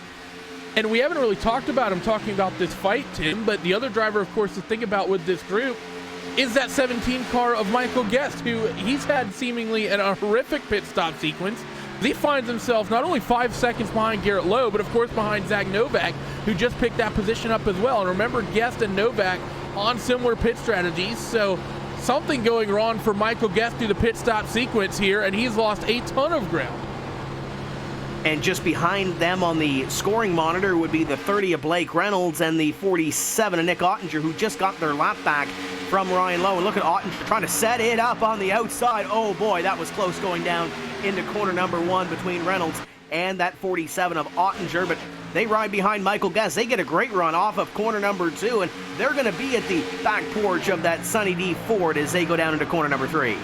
And we haven't really talked about him talking about this fight, Tim, but the other driver, of course, to think about with this group is that 17 car of Michael Guest, who he's had seemingly a horrific pit stop sequence. He finds himself not only 5 seconds behind Garrett Lowe, but of course behind Zach Novak, who just picked that position up as well. And remember, Guest and Novak on similar pit strategies, so something going wrong for Michael Guest through the pit stop sequence here, and he's lost a ton of ground. And just behind them on the scoring monitor would be the 30 of Blake Reynolds and the 47 of Nick Ottinger, who just got their lap back from Ryan Lowe. And look at Ottinger trying to set it up on the outside. Oh boy, that was close going down into corner number 1 between Reynolds and that 47 of Ottinger, but they ride behind Michael Guest. They get a great run off of corner number 2, and they're going to be at the back porch of that Sunny D Ford as they go down into corner number 3.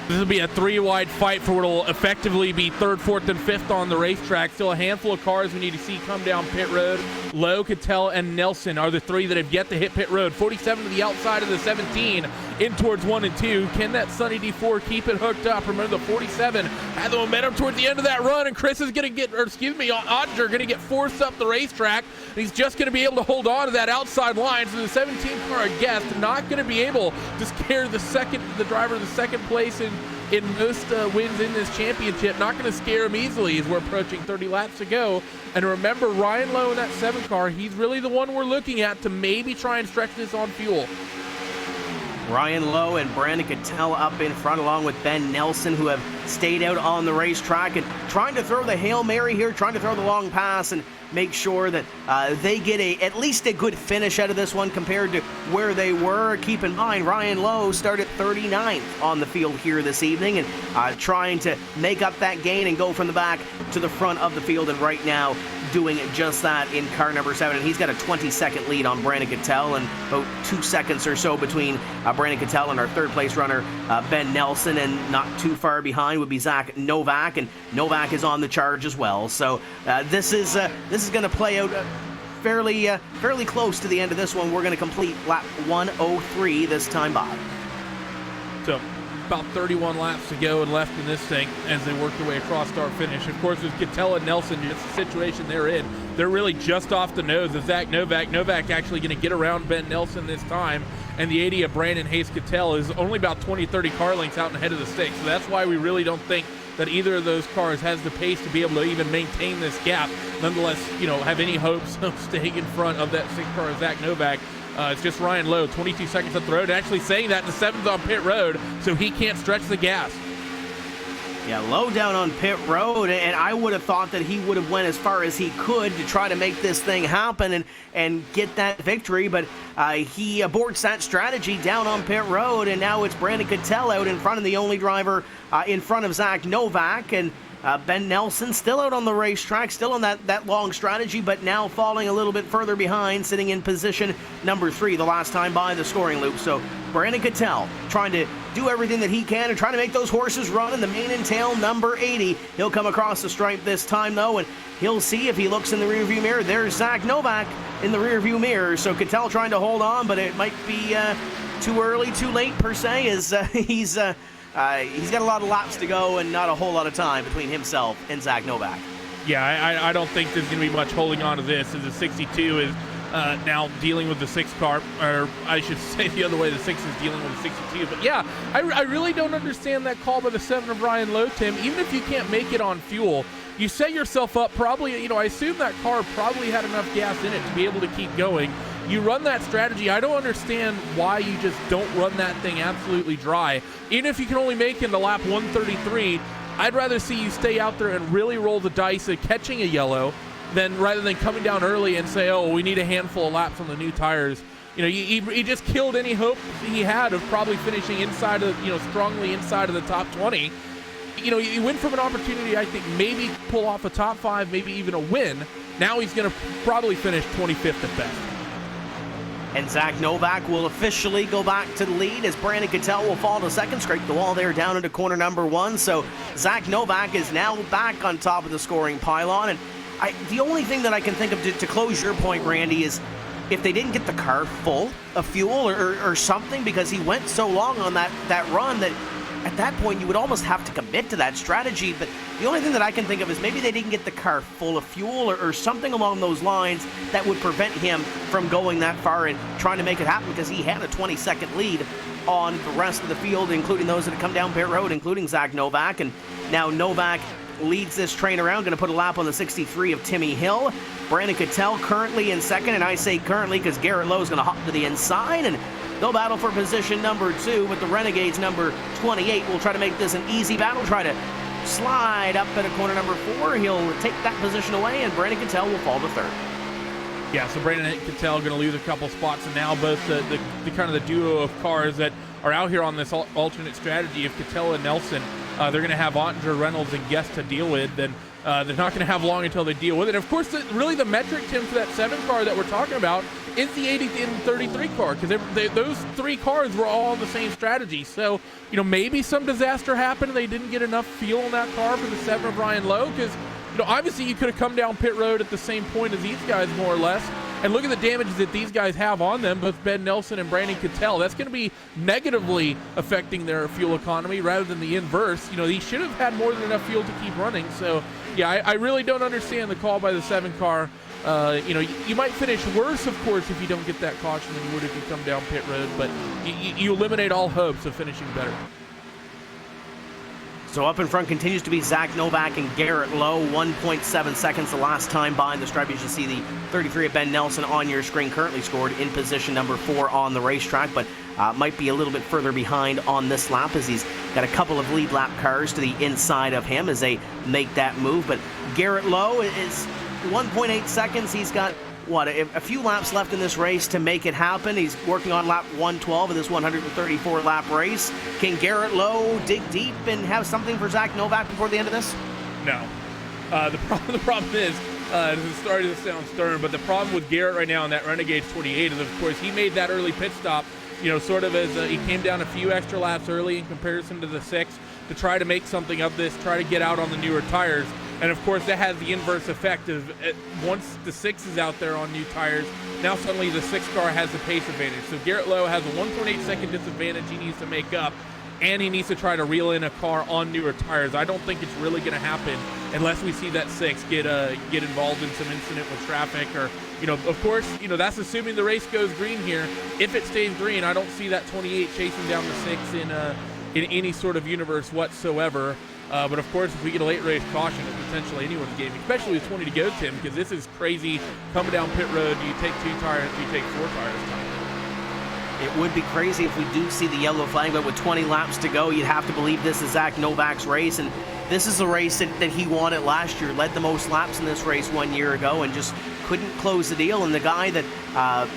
This will be a 3-wide fight for what will effectively be 3rd, 4th, and 5th on the racetrack. Still a handful of cars we need to see come down pit road. Lowe, Cattell, and Nelson are the 3 that have yet to hit pit road. 47 to the outside of the 17 in towards 1 and 2. Can that Sunny D4 keep it hooked up? Remember, the 47 had the momentum towards the end of that run, and Chris is going to get, or excuse me, Ottinger going to get forced up the racetrack. And he's just going to be able to hold on to that outside line. So the 17 car guest not going to be able to scare the driver the second place in most wins in this championship. Not going to scare him easily as we're approaching 30 laps to go. And remember, Ryan Lowe in that 7 car, he's really the one we're looking at to maybe try and stretch this on fuel. Ryan Lowe and Brandon Cattell up in front, along with Ben Nelson, who have stayed out on the racetrack and trying to throw the Hail Mary here, trying to throw the long pass and make sure that they get at least a good finish out of this one compared to where they were. Keep in mind, Ryan Lowe started 39th on the field here this evening and trying to make up that gain and go from the back to the front of the field, and right now doing just that in car number 7. And he's got a 20-second lead on Brandon Cattell, and about 2 seconds or so between Brandon Cattell and our third-place runner, Ben Nelson, and not too far behind would be Zach Novak, and Novak is on the charge as well. So this is going to play out fairly close to the end of this one. We're going to complete lap 103 this time by. So about 31 laps to go and left in this thing as they work their way across start finish. Of course, with Cattell and Nelson, it's the situation they're in. They're really just off the nose of Zach Novak. Novak actually going to get around Ben Nelson this time, and the 80 of Brandon Hayes Cattell is only about 20-30 car lengths out and ahead of the 6. So that's why we really don't think that either of those cars has the pace to be able to even maintain this gap. Nonetheless, have any hopes of staying in front of that 6 car of Zach Novak. It's just Ryan Lowe, 22 seconds up the road, actually saying that the 7's on pit road, so he can't stretch the gas. Yeah, Lowe down on pit road, and I would have thought that he would have went as far as he could to try to make this thing happen and get that victory, but he aborts that strategy down on pit road, and now it's Brandon Cattell out in front of the only driver in front of Zach Novak, and Ben Nelson still out on the racetrack, still on that long strategy, but now falling a little bit further behind, sitting in position number 3 the last time by the scoring loop. So Brandon Cattell trying to do everything that he can and trying to make those horses run in the mane and tail number 80. He'll come across the stripe this time, though, and he'll see if he looks in the rearview mirror. There's Zach Novak in the rearview mirror. So Cattell trying to hold on, but it might be too early, too late, per se, as he's got a lot of laps to go and not a whole lot of time between himself and Zach Novak. Yeah, I don't think there's going to be much holding on to this, as the 62 is now dealing with the 6 car, or I should say the other way, the 6 is dealing with the 62. But yeah, I really don't understand that call by the 7 of Ryan Lowe, Tim. Even if you can't make it on fuel, you set yourself up probably, I assume that car probably had enough gas in it to be able to keep going. You run that strategy. I don't understand why you just don't run that thing absolutely dry. Even if you can only make it to lap 133, I'd rather see you stay out there and really roll the dice at catching a yellow rather than coming down early and say, oh, we need a handful of laps on the new tires. He just killed any hope he had of probably finishing inside of, strongly inside of the top 20. You went from an opportunity, I think, maybe pull off a top 5, maybe even a win. Now he's going to probably finish 25th at best. And Zach Novak will officially go back to the lead as Brandon Cattell will fall to second, scrape the wall there down into corner number 1. So Zach Novak is now back on top of the scoring pylon. And the only thing that I can think of to close your point, Randy, is if they didn't get the car full of fuel or something, because he went so long on that run that at that point you would almost have to commit to that strategy. But the only thing that I can think of is maybe they didn't get the car full of fuel or something along those lines that would prevent him from going that far and trying to make it happen, because he had a 20-second lead on the rest of the field, including those that had come down pit road, including Zach Novak. And now Novak leads this train around, going to put a lap on the 63 of Timmy Hill. Brandon Cattell currently in second, and I say currently because Garrett Lowe's going to hop to the inside, and they'll battle for position number 2, with the Renegades number 28 will try to make this an easy battle, try to slide up at a corner number 4. He'll take that position away, and Brandon Cattell will fall to third. Yeah, so Brandon Cattell going to lose a couple spots, and now both the kind of the duo of cars that are out here on this alternate strategy of Cattell and Nelson, they're going to have Ottinger, Reynolds, and Guest to deal with. Then they're not going to have long until they deal with it. Of course, really the metric, Tim, for that 7 car that we're talking about is the 80 and 33 car, because those 3 cars were all on the same strategy. So, maybe some disaster happened and they didn't get enough fuel in that car for the 7 of Ryan Lowe, because obviously you could have come down pit road at the same point as these guys, more or less, And look at the damage that these guys have on them, both Ben Nelson and Brandon Cattell. That's going to be negatively affecting their fuel economy rather than the inverse. You know, he should have had more than enough fuel to keep running. So, yeah, I really don't understand the call by the 7 car. You know, you might finish worse, of course, if you don't get that caution than you would if you come down pit road, but you eliminate all hopes of finishing better. So up in front continues to be Zach Novak and Garrett Lowe. 1.7 seconds the last time by in the stripe. You should see the 33 of Ben Nelson on your screen, currently scored in position number 4 on the racetrack, but might be a little bit further behind on this lap as he's got a couple of lead lap cars to the inside of him as they make that move. But Garrett Lowe is 1.8 seconds. He's got a few laps left in this race to make it happen. He's working on lap 112 of this 134 lap race. Can Garrett Lowe dig deep and have something for Zach Novak before the end of this? No. The problem is, this is starting to sound stern, but the problem with Garrett right now in that Renegade 28 is, of course, he made that early pit stop, you know, sort of as he came down a few extra laps early in comparison to the 6 to try to make something of this, try to get out on the newer tires. And of course, that has the inverse effect of once the 6 is out there on new tires, now suddenly the 6 car has the pace advantage. So Garrett Lowe has a 1.8 second disadvantage he needs to make up, and he needs to try to reel in a car on newer tires. I don't think it's really going to happen unless we see that 6 get involved in some incident with traffic, or, you know, of course, you know, that's assuming the race goes green here. If it stays green, I don't see that 28 chasing down the 6 in any sort of universe whatsoever. But of course, if we get a late race caution, it's potentially anyone's game, especially with 20 to go, Tim, because this is crazy. Coming down pit road, you take 2 tires, you take 4 tires. It would be crazy if we do see the yellow flag, but with 20 laps to go, you'd have to believe this is Zach Novak's race, and this is a race that he wanted last year, led the most laps in this race 1 year ago, and just couldn't close the deal. And the guy that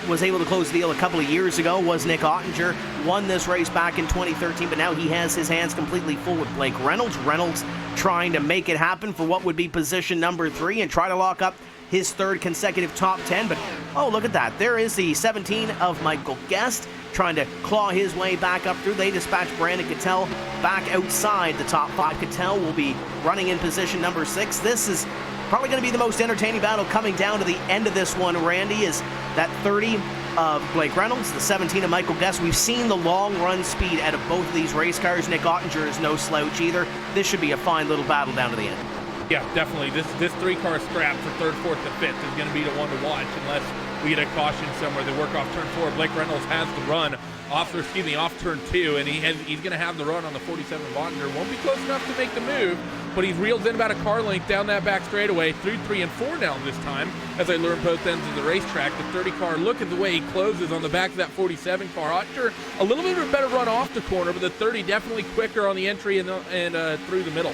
was able to close the deal a couple of years ago was Nick Ottinger. Won this race back in 2013, but now he has his hands completely full with Blake Reynolds. Reynolds trying to make it happen for what would be position number 3 and try to lock up his 3rd consecutive top 10. But, oh, look at that. There is the 17 of Michael Guest trying to claw his way back up through. They dispatch Brandon Cattell back outside the top 5. Cattell will be running in position number 6. This is probably going to be the most entertaining battle coming down to the end of this one, Randy, is that 30 of Blake Reynolds, the 17 of Michael Guest. We've seen the long run speed out of both of these race cars. Nick Ottinger is no slouch either. This should be a fine little battle down to the end. Yeah, definitely. This 3-car scrap for 3rd, 4th, and 5th is going to be the one to watch unless we get a caution somewhere. They work off turn 4. Blake Reynolds has the run off turn 2, and he's going to have the run on the 47 of Ottinger. Won't be close enough to make the move, but he's reeled in about a car length down that back straightaway, through 3 and 4 now this time, as I learn both ends of the racetrack. The 30 car, look at the way he closes on the back of that 47 car. Ottinger, a little bit of a better run off the corner, but the 30 definitely quicker on the entry and through the middle.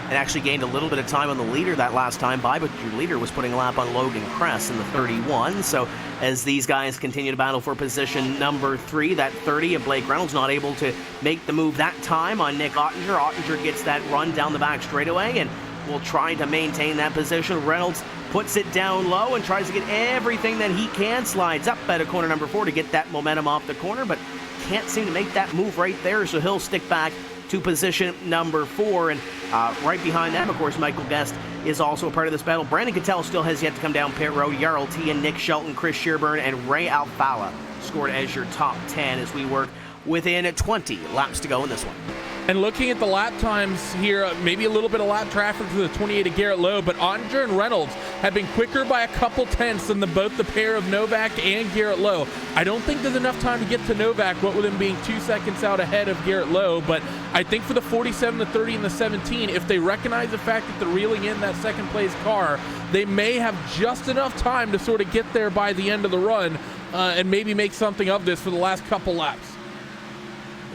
And actually gained a little bit of time on the leader that last time by, but your leader was putting a lap on Logan Kress in the 31. So as these guys continue to battle for position number 3, that 30 of Blake Reynolds not able to make the move that time on Nick Ottinger. Ottinger gets that run down the back straightaway and will try to maintain that position. Reynolds puts it down low and tries to get everything that he can. Slides up at a corner number 4 to get that momentum off the corner, but can't seem to make that move right there, so he'll stick back to position number 4. And right behind them, of course, Michael Guest is also a part of this battle. Brandon Cattell still has yet to come down pit road. Jarl T and Nick Shelton, Chris Shearburn, and Ray Alfala scored as your top 10 as we work within 20 laps to go in this one. And looking at the lap times here, maybe a little bit of lap traffic for the 28 of Garrett Lowe, but Ottinger and Reynolds have been quicker by a couple tenths than both the pair of Novak and Garrett Lowe. I don't think there's enough time to get to Novak, what with him being 2 seconds out ahead of Garrett Lowe, but I think for the 47, the 30, and the 17, if they recognize the fact that they're reeling in that second place car, they may have just enough time to sort of get there by the end of the run and maybe make something of this for the last couple laps.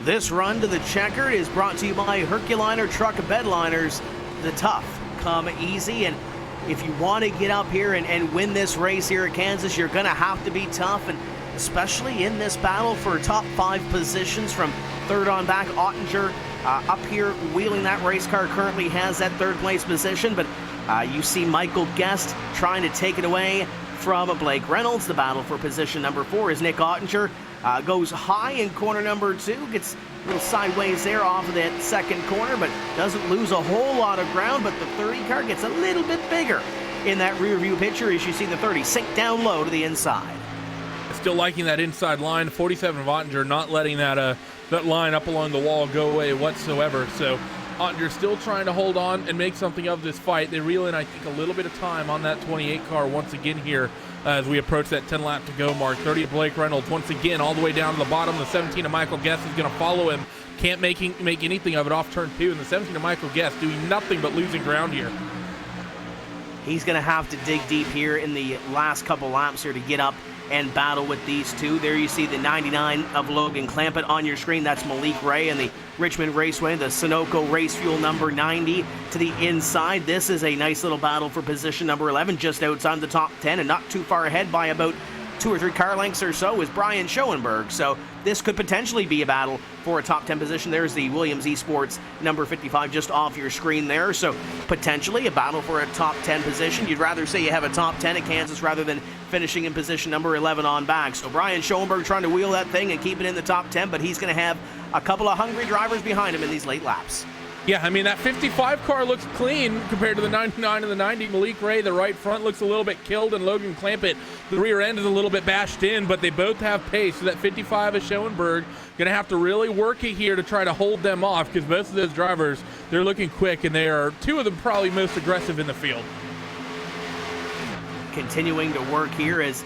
This run to the checkered is brought to you by Herculiner Truck Bedliners. The tough come easy, and if you want to get up here and win this race here at Kansas, you're going to have to be tough, and especially in this battle for top 5 positions from 3rd on back. Ottinger up here wheeling that race car, currently has that 3rd place position, but you see Michael Guest trying to take it away from Blake Reynolds. The battle for position number 4 is Nick Ottinger. Goes high in corner number 2, gets a little sideways there off of that 2nd corner, but doesn't lose a whole lot of ground. But the 30 car gets a little bit bigger in that rear view picture as you see the 30 sink down low to the inside. Still liking that inside line. 47 of Ottinger not letting that line up along the wall go away whatsoever. So Ottinger still trying to hold on and make something of this fight. They reel in, I think, a little bit of time on that 28 car once again here as we approach that 10 lap to go mark. 30 of Blake Reynolds once again all the way down to the bottom. The 17 of Michael Guest is going to follow him. Can't make anything of it off turn 2. And the 17 of Michael Guest doing nothing but losing ground here. He's going to have to dig deep here in the last couple laps here to get up and battle with these two. There you see the 99 of Logan Clampett on your screen. That's Malik Ray and the Richmond Raceway, the Sunoco Race Fuel number 90 to the inside. This is a nice little battle for position number 11, just outside the top 10 and not too far ahead by about 2 or 3 car lengths or so is Brian Schoenberg. So this could potentially be a battle for a top 10 position. There's the Williams Esports number 55 just off your screen there. So potentially a battle for a top 10 position. You'd rather say you have a top 10 at Kansas rather than finishing in position number 11 on back. So Brian Schoenberg trying to wheel that thing and keep it in the top 10, but he's going to have a couple of hungry drivers behind him in these late laps. Yeah, I mean, that 55 car looks clean compared to the 99 and the 90. Malik Ray, the right front, looks a little bit killed, and Logan Clampett, the rear end is a little bit bashed in, but they both have pace. So that 55 is Schoenberg. Going to have to really work it here to try to hold them off because most of those drivers, they're looking quick, and they are 2 of them probably most aggressive in the field. Continuing to work here as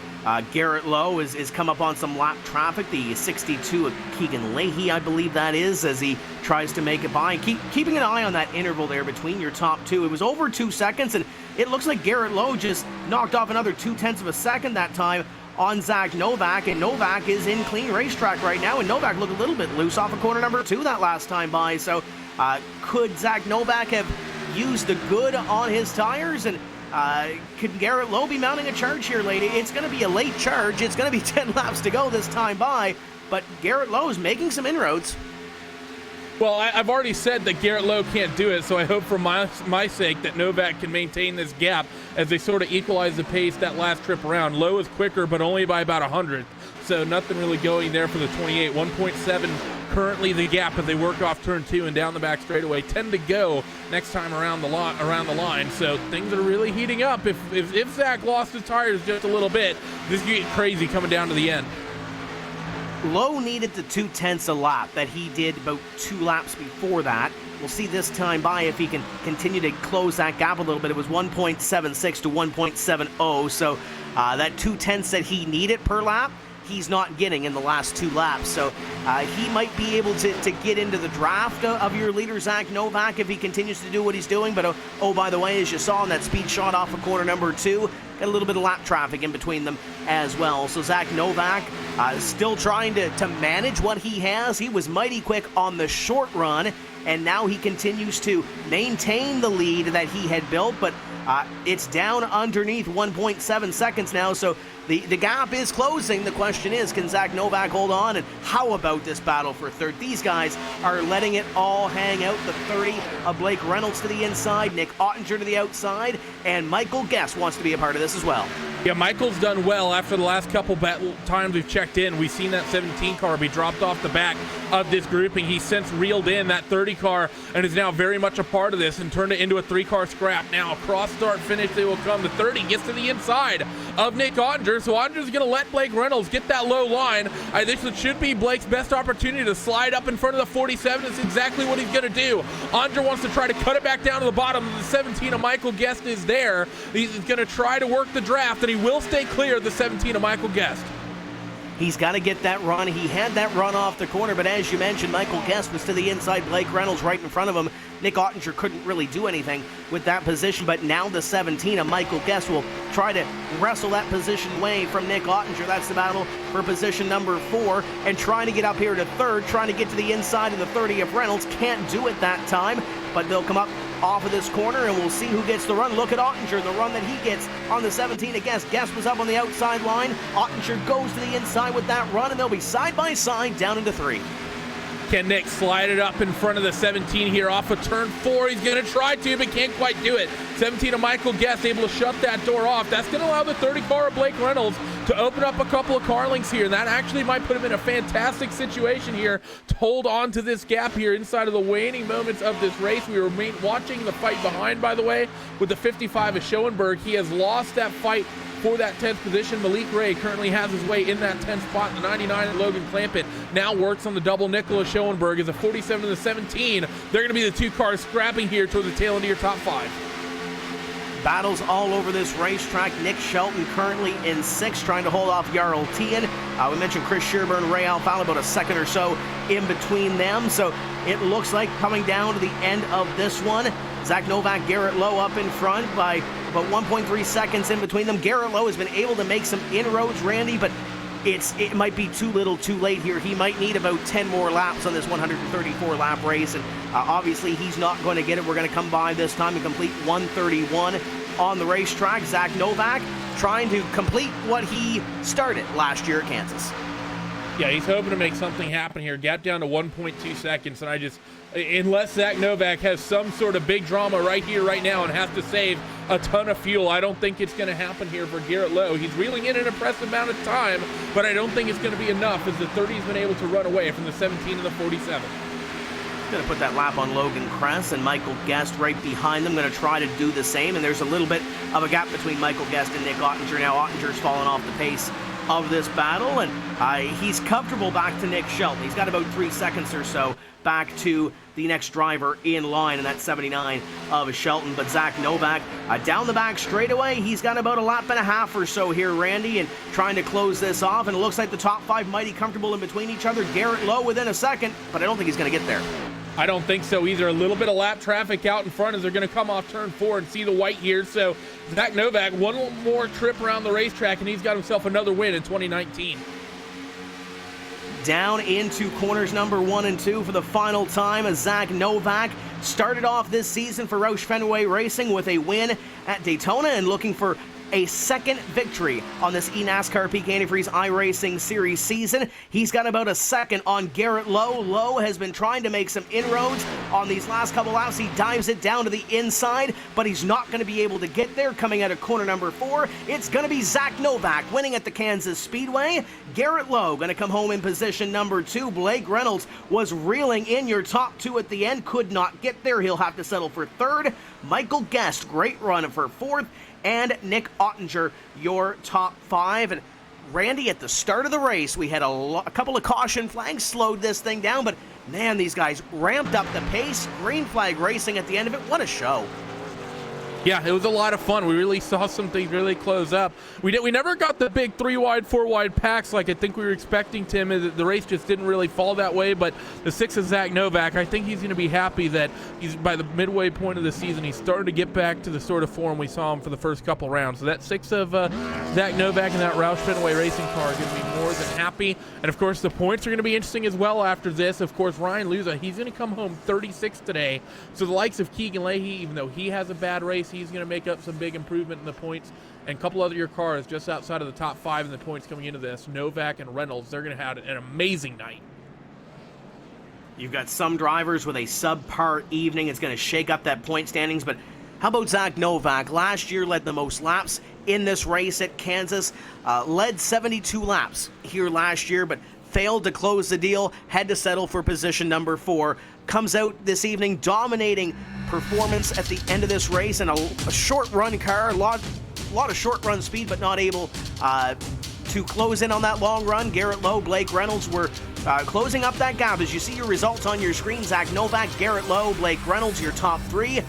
Garrett Lowe is come up on some lap traffic. The 62 of Keegan Leahy, I believe that is, as he tries to make it by. Keeping an eye on that interval there between your top 2. It was over 2 seconds, and it looks like Garrett Lowe just knocked off another 0.2 of a second that time on Zach Novak, and Novak is in clean racetrack right now, and Novak looked a little bit loose off of corner number 2 that last time by. So could Zach Novak have used the good on his tires, and could Garrett Lowe be mounting a charge here, lady? It's going to be a late charge. It's going to be 10 laps to go this time by, but Garrett Lowe is making some inroads. Well, I've already said that Garrett Lowe can't do it, so I hope for my sake that Novak can maintain this gap as they sort of equalize the pace that last trip around. Lowe is quicker, but only by about 100, so nothing really going there for the 28. 1.7 currently the gap as they work off turn 2 and down the back straightaway. 10 to go next time around the line, so things are really heating up. If Zach lost his tires just a little bit, this could get crazy coming down to the end. Lowe needed the 0.2 a lap that he did about 2 laps before that. We'll see this time by if he can continue to close that gap a little bit. It was 1.76 to 1.70, so that 0.2 that he needed per lap, he's not getting in the last 2 laps. So he might be able to get into the draft of your leader, Zach Novak, if he continues to do what he's doing. But oh, by the way, as you saw in that speed shot off of corner number 2, got a little bit of lap traffic in between them as well. So Zach Novak still trying to manage what he has. He was mighty quick on the short run, and now he continues to maintain the lead that he had built, but it's down underneath 1.7 seconds now, so the gap is closing. The question is, can Zach Novak hold on, and how about this battle for third? These guys are letting it all hang out. The 30 of Blake Reynolds to the inside, Nick Ottinger to the outside, and Michael Guest wants to be a part of this as well. Yeah, Michael's done well after the last couple times we've checked in. We've seen that 17 car be dropped off the back of this grouping. He's since reeled in that 30 car and is now very much a part of this and turned it into a 3-car scrap. Now, cross start finish, they will come. The 30 gets to the inside of Nick Ottinger, so Ottinger's going to let Blake Reynolds get that low line. This should be Blake's best opportunity to slide up in front of the 47. It's exactly what he's going to do. Ottinger wants to try to cut it back down to the bottom. The 17 of Michael Guest is there. He's going to try to work the draft, and he will stay clear of the 17 of Michael Guest. He's got to get that run. He had that run off the corner, but as you mentioned, Michael Guest was to the inside, Blake Reynolds right in front of him. Nick Ottinger couldn't really do anything with that position, but now the 17 of Michael Guest will try to wrestle that position away from Nick Ottinger. That's the battle for position number 4, and trying to get up here to third, trying to get to the inside of the 30 of Reynolds. Can't do it that time, but they'll come up off of this corner, and we'll see who gets the run. Look at Ottinger, the run that he gets on the 17 of Guest. Guest was up on the outside line. Ottinger goes to the inside with that run, and they'll be side by side down into 3. Can Nick slide it up in front of the 17 here off of turn 4? He's going to try to, but can't quite do it. 17 of Michael Guest able to shut that door off. That's going to allow the 30 car of Blake Reynolds to open up a couple of car links here. And that actually might put him in a fantastic situation here to hold on to this gap here inside of the waning moments of this race. We remain watching the fight behind, by the way, with the 55 of Schoenberg. He has lost that fight for that 10th position. Malik Ray currently has his way in that 10th spot. The 99 of Logan Clampett now works on the double nickel of Schoenberg. Is a 47 and the 17. They're going to be the two cars scrapping here toward the tail end of your top 5. Battles all over this racetrack. Nick Shelton currently in 6th, trying to hold off Jarl Tien. We mentioned Chris Sherburne, Ray Alfala, about a second or so in between them. So it looks like coming down to the end of this one, Zach Novak, Garrett Lowe up in front by about 1.3 seconds in between them. Garrett Lowe has been able to make some inroads, Randy, but it might be too little too late here. He might need about 10 more laps on this 134 lap race, and obviously he's not going to get it. We're going to come by this time and complete 131 on the racetrack. Zach Novak trying to complete what he started last year at Kansas. Yeah, he's hoping to make something happen here. Gap down to 1.2 seconds, and unless Zach Novak has some sort of big drama right here, right now, and has to save a ton of fuel, I don't think it's going to happen here for Garrett Lowe. He's reeling in an impressive amount of time, but I don't think it's going to be enough, as the 30's been able to run away from the 17 and the 47. Going to put that lap on Logan Kress and Michael Guest right behind them. Going to try to do the same, and there's a little bit of a gap between Michael Guest and Nick Ottinger. Now Ottinger's fallen off the pace of this battle, and he's comfortable back to Nick Shelton. He's got about 3 seconds or so back to the next driver in line, and that's 79 of Shelton. But Zach Novak down the back straightaway. He's got about a lap and a half or so here, Randy, and trying to close this off. And it looks like the top 5 mighty comfortable in between each other. Garrett Lowe within a second, but I don't think he's going to get there. I don't think so either. A little bit of lap traffic out in front as they're going to come off turn 4 and see the white here. So Zach Novak, one more trip around the racetrack, and he's got himself another win in 2019. Down into corners number 1 and 2 for the final time, as Zach Novak started off this season for Roush Fenway Racing with a win at Daytona and looking for a second victory on this eNASCAR Peak Antifreeze iRacing Series season. He's got about a second on Garrett Lowe. Lowe has been trying to make some inroads on these last couple laps. He dives it down to the inside, but he's not going to be able to get there. Coming out of corner number 4, it's going to be Zach Novak winning at the Kansas Speedway. Garrett Lowe going to come home in position number 2. Blake Reynolds was reeling in your top 2 at the end, could not get there. He'll have to settle for 3rd. Michael Guest, great run for 4th. And Nick Ottinger, your top 5. And Randy, at the start of the race, we had a couple of caution flags, slowed this thing down, but man, these guys ramped up the pace. Green flag racing at the end of it. What a show. Yeah, it was a lot of fun. We really saw some things really close up. We never got the big 3-wide, 4-wide packs like I think we were expecting, Tim. The race just didn't really fall that way, but the 6 of Zach Novak, I think he's going to be happy that he's by the midway point of the season, he's starting to get back to the sort of form we saw him for the first couple rounds. So that 6 of Zach Novak and that Roush Fenway Racing car are going to be more than happy. And, of course, the points are going to be interesting as well after this. Of course, Ryan Luza, he's going to come home 36 today. So the likes of Keegan Leahy, even though he has a bad race, he's going to make up some big improvement in the points. And a couple other your cars just outside of the top 5 in the points coming into this, Novak and Reynolds, they're going to have an amazing night. You've got some drivers with a subpar evening. It's going to shake up that point standings, but how about Zach Novak? Last year led the most laps in this race at Kansas, led 72 laps here last year, but failed to close the deal, had to settle for position number 4. Comes out this evening, dominating performance at the end of this race, and a short run car, a lot of short run speed, but not able to close in on that long run. Garrett Lowe, Blake Reynolds were closing up that gap. As you see your results on your screen, Zach Novak, Garrett Lowe, Blake Reynolds, your top 3.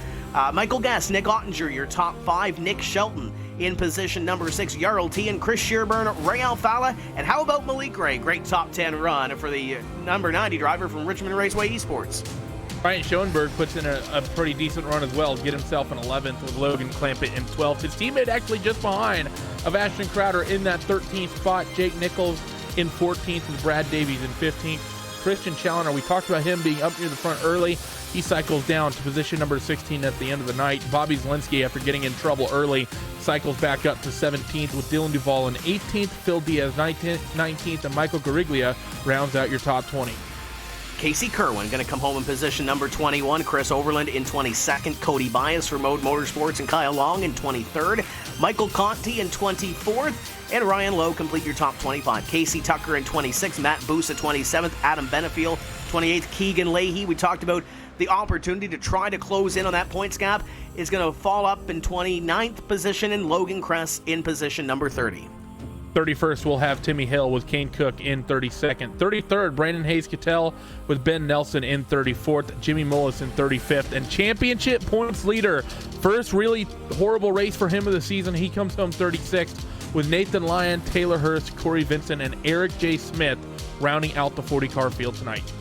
Michael Guest, Nick Ottinger, your top 5. Nick Shelton in position number 6. Jarl Tien, Chris Sherburne, Ray Alfala, and how about Malik Ray? Great top 10 run for the number 90 driver from Richmond Raceway Esports. Ryan Schoenberg puts in a pretty decent run as well to get himself an 11th with Logan Clampett in 12th. His teammate actually just behind of Ashton Crowder in that 13th spot. Jake Nichols in 14th with Brad Davies in 15th. Christian Challoner, we talked about him being up near the front early. He cycles down to position number 16 at the end of the night. Bobby Zielinski, after getting in trouble early, cycles back up to 17th with Dylan Duvall in 18th, Phil Diaz 19th, and Michael Gariglia rounds out your top 20. Casey Kerwin going to come home in position number 21. Chris Overland in 22nd. Cody Bias for Mode Motorsports and Kyle Long in 23rd. Michael Conti in 24th. And Ryan Lowe complete your top 25. Casey Tucker in 26th. Matt Boos at 27th. Adam Benefiel 28th. Keegan Leahy. We talked about the opportunity to try to close in on that points gap. Is going to fall up in 29th position. And Logan Kress in position number 30. 31st, we'll have Timmy Hill with Kane Cook in 32nd. 33rd, Brandon Hayes-Cattell with Ben Nelson in 34th. Jimmy Mullis in 35th. And championship points leader, first really horrible race for him of the season. He comes home 36th with Nathan Lyon, Taylor Hurst, Corey Vincent, and Eric J. Smith rounding out the 40-car field tonight.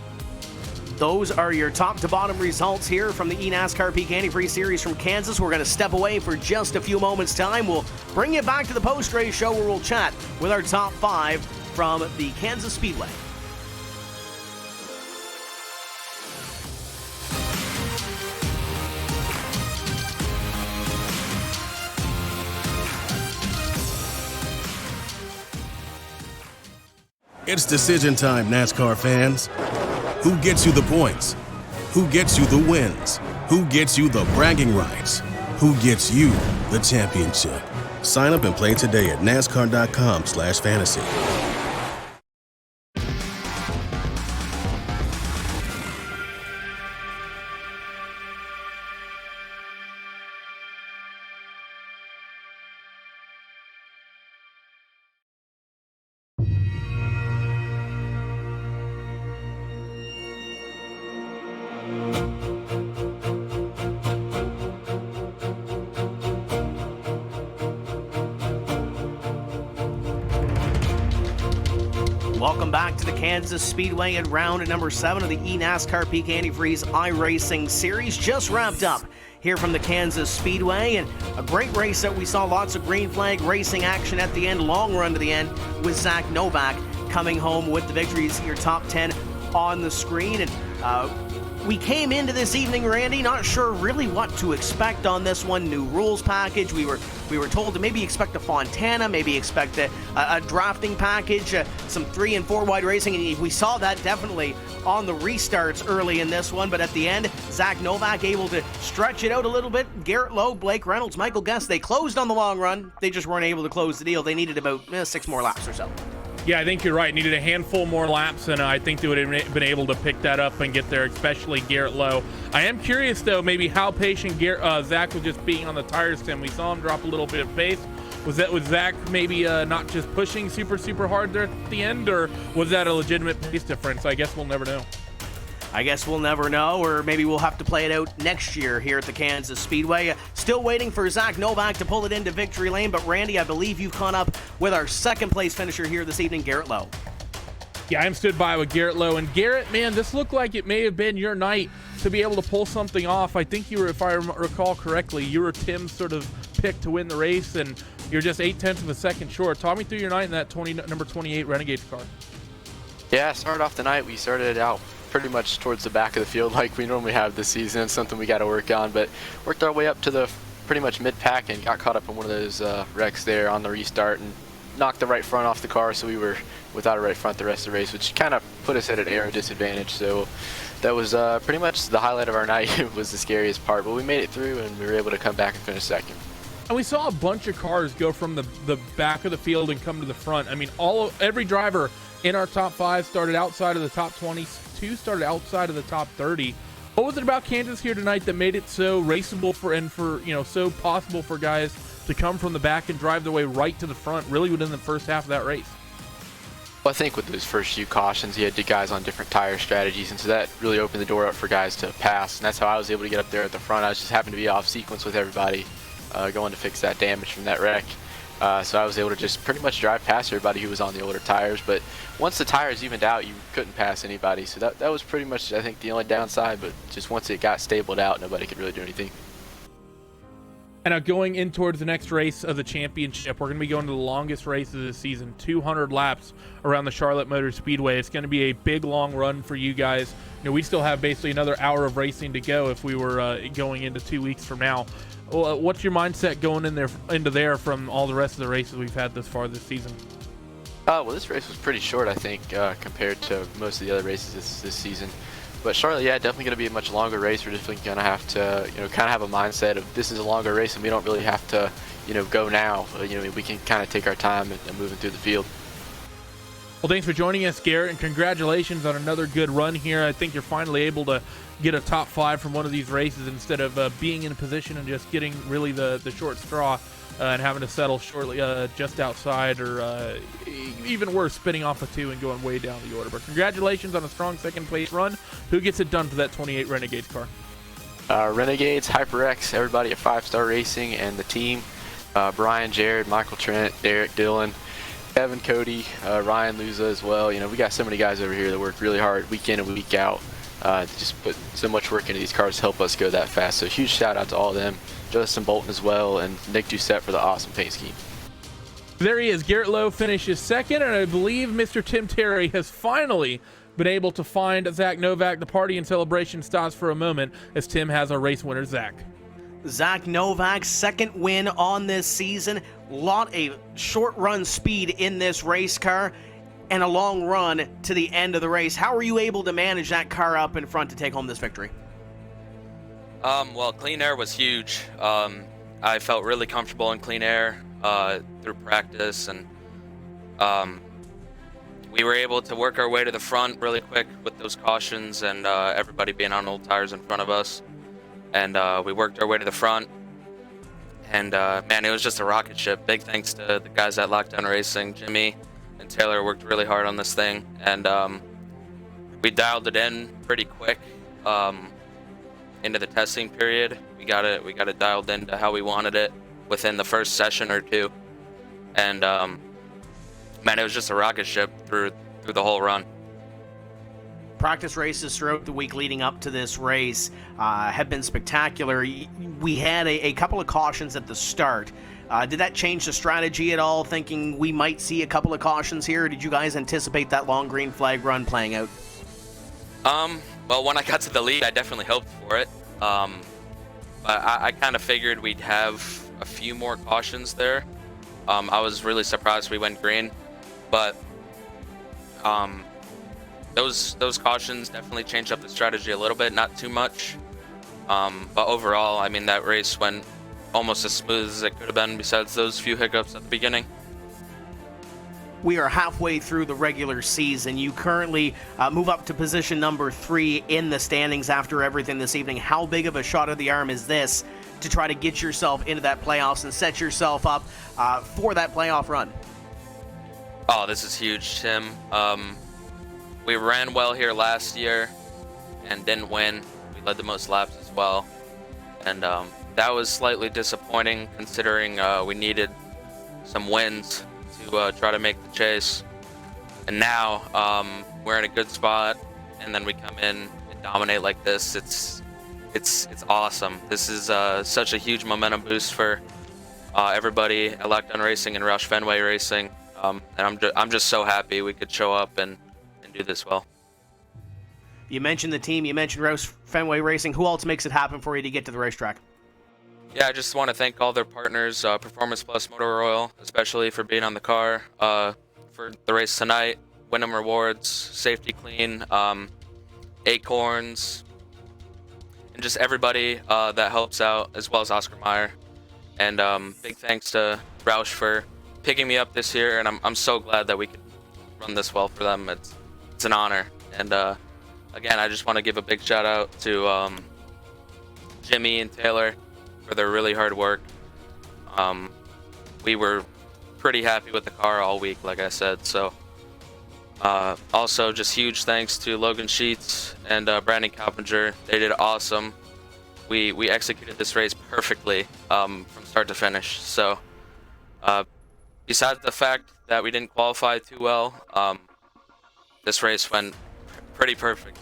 Those are your top to bottom results here from the eNASCAR Peak Antifreeze Series from Kansas. We're going to step away for just a few moments' time. We'll bring you back to the post-race show where we'll chat with our top 5 from the Kansas Speedway. It's decision time, NASCAR fans. Who gets you the points? Who gets you the wins? Who gets you the bragging rights? Who gets you the championship? Sign up and play today at NASCAR.com/fantasy. Welcome back to the Kansas Speedway at round number 7 of the eNASCAR Peak Antifreeze iRacing Series. Just wrapped up here from the Kansas Speedway, and a great race that we saw lots of green flag racing action at the end, long run to the end with Zach Novak coming home with the victory. You see your top 10 on the screen, and we came into this evening, Randy, not sure really what to expect on this one. New rules package. We were told to maybe expect a Fontana, maybe expect a drafting package, some 3 and 4 wide racing. And we saw that definitely on the restarts early in this one. But at the end, Zach Novak able to stretch it out a little bit. Garrett Lowe, Blake Reynolds, Michael Guest, they closed on the long run. They just weren't able to close the deal. They needed about 6 more laps or so. Yeah, I think you're right. Needed a handful more laps, and I think they would have been able to pick that up and get there, especially Garrett Lowe. I am curious, though, maybe how patient Zach was just being on the tires, Tim. We saw him drop a little bit of pace. Was Zach maybe not just pushing super hard there at the end, or was that a legitimate pace difference? I guess we'll never know. I guess we'll never know, or maybe we'll have to play it out next year here at the Kansas Speedway. Still waiting for Zach Novak to pull it into victory lane, but Randy, I believe you've caught up with our second place finisher here this evening, Garrett Lowe. Yeah, I'm stood by with Garrett Lowe. And Garrett, man, this looked like it may have been your night to be able to pull something off. I think you were, if I recall correctly, you were Tim's sort of pick to win the race, and you're just 0.8 of a second short. Talk me through your night in that number 28 Renegade car. Yeah, started off the night. We started out pretty much towards the back of the field like we normally have this season. It's something we got to work on, but worked our way up to the pretty much mid-pack and got caught up in one of those wrecks there on the restart and knocked the right front off the car, so we were without a right front the rest of the race, which kind of put us at an aero disadvantage. So that was pretty much the highlight of our night. It was the scariest part, but we made it through and we were able to come back and finish second. And we saw a bunch of cars go from the back of the field and come to the front. I mean, every driver in our top 5 started outside of the top 20, 2 started outside of the top 30. What was it about Kansas here tonight that made it so raceable so possible for guys to come from the back and drive their way right to the front, really within the first half of that race? Well, I think with those first few cautions, you had the guys on different tire strategies, and so that really opened the door up for guys to pass, and that's how I was able to get up there at the front. I was just happened to be off sequence with everybody going to fix that damage from that wreck. So I was able to just pretty much drive past everybody who was on the older tires. But once the tires evened out, you couldn't pass anybody. So that was pretty much, I think, the only downside. But just once it got stabled out, nobody could really do anything. And now going in towards the next race of the championship, we're going to be going to the longest race of the season, 200 laps around the Charlotte Motor Speedway. It's going to be a big, long run for you guys. We still have basically another hour of racing to go if we were going into 2 weeks from now. What's your mindset going into there from all the rest of the races we've had this far this season? Well, this race was pretty short, I think, compared to most of the other races this season. But Charlotte, yeah, definitely going to be a much longer race. We're definitely going to have to, kind of have a mindset of this is a longer race, and we don't really have to, go now. We can kind of take our time and moving through the field. Well, thanks for joining us, Garrett, and congratulations on another good run here. I think you're finally able to get a top 5 from one of these races instead of being in a position and just getting really the short straw and having to settle shortly just outside, or even worse, spinning off a 2 and going way down the order. But congratulations on a strong second-place run. Who gets it done for that 28 Renegades car? Renegades, HyperX, everybody at 5-Star Racing, and the team, Brian, Jared, Michael Trent, Derek, Dylan, Evan, Cody, Ryan Luza as well. We got so many guys over here that work really hard week in and week out to just put so much work into these cars to help us go that fast. So huge shout out to all of them, Justin Bolton as well, and Nick Doucette for the awesome paint scheme. There he is. Garrett Lowe finishes second, and I believe Mr. Tim Terry has finally been able to find Zach Novak. The party and celebration stops for a moment as Tim has our race winner, Zach. Zach Novak's second win on this season. A short run speed in this race car and a long run to the end of the race. How were you able to manage that car up in front to take home this victory? Well, clean air was huge. I felt really comfortable in clean air through practice, and we were able to work our way to the front really quick with those cautions and everybody being on old tires in front of us. And we worked our way to the front, and man, it was just a rocket ship. Big thanks to the guys at Lockdown Racing. Jimmy and Taylor worked really hard on this thing, and we dialed it in pretty quick into the testing period. We got it dialed into how we wanted it within the first session or two, and man, it was just a rocket ship through the whole run. Practice races throughout the week leading up to this race have been spectacular. We had a couple of cautions at the start. Did that change the strategy at all, thinking we might see a couple of cautions here? Or did you guys anticipate that long green flag run playing out? Well, when I got to the lead, I definitely hoped for it. I kind of figured we'd have a few more cautions there. I was really surprised we went green, but those cautions definitely changed up the strategy a little bit, not too much. But overall, I mean, that race went almost as smooth as it could have been besides those few hiccups at the beginning. We are halfway through the regular season. You currently move up to position number 3 in the standings after everything this evening. How big of a shot of the arm is this to try to get yourself into that playoffs and set yourself up for that playoff run? Oh, this is huge, Tim. We ran well here last year and didn't win. We led the most laps as well. And that was slightly disappointing considering we needed some wins to try to make the chase. And now we're in a good spot, and then we come in and dominate like this. It's awesome. This is such a huge momentum boost for everybody at Lockdown Racing and Roush Fenway Racing. And I'm just so happy we could show up and do this well. You mentioned the team, you mentioned Roush Fenway Racing. Who else makes it happen for you to get to the racetrack? Yeah, I just want to thank all their partners, Performance Plus Motor Oil, especially for being on the car for the race tonight, Wyndham Rewards, Safety Clean, Acorns, and just everybody that helps out, as well as Oscar Meyer. And big thanks to Roush for picking me up this year, and I'm so glad that we could run this well for them. It's an honor. And again, I just want to give a big shout out to Jimmy and Taylor for their really hard work. We were pretty happy with the car all week, like I said. So also just huge thanks to Logan Sheets and Brandon Coppinger. They did awesome. We executed this race perfectly from start to finish. So besides the fact that we didn't qualify too well, this race went pretty perfect.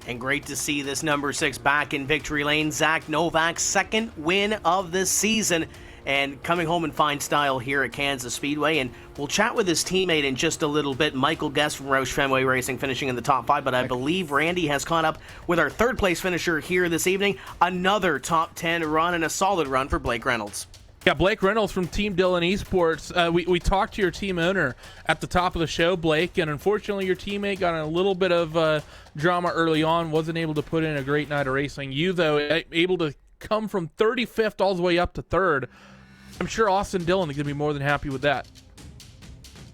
And great to see this number 6 back in victory lane. Zach Novak's second win of the season, and coming home in fine style here at Kansas Speedway. And we'll chat with his teammate in just a little bit, Michael Guest from Roush Fenway Racing, finishing in the top 5. But I believe Randy has caught up with our third place finisher here this evening. Another top 10 run and a solid run for Blake Reynolds. Yeah, Blake Reynolds from Team Dillon Esports. We talked to your team owner at the top of the show, Blake, and unfortunately your teammate got in a little bit of drama early on, wasn't able to put in a great night of racing. You, though, able to come from 35th all the way up to 3rd. I'm sure Austin Dillon is going to be more than happy with that.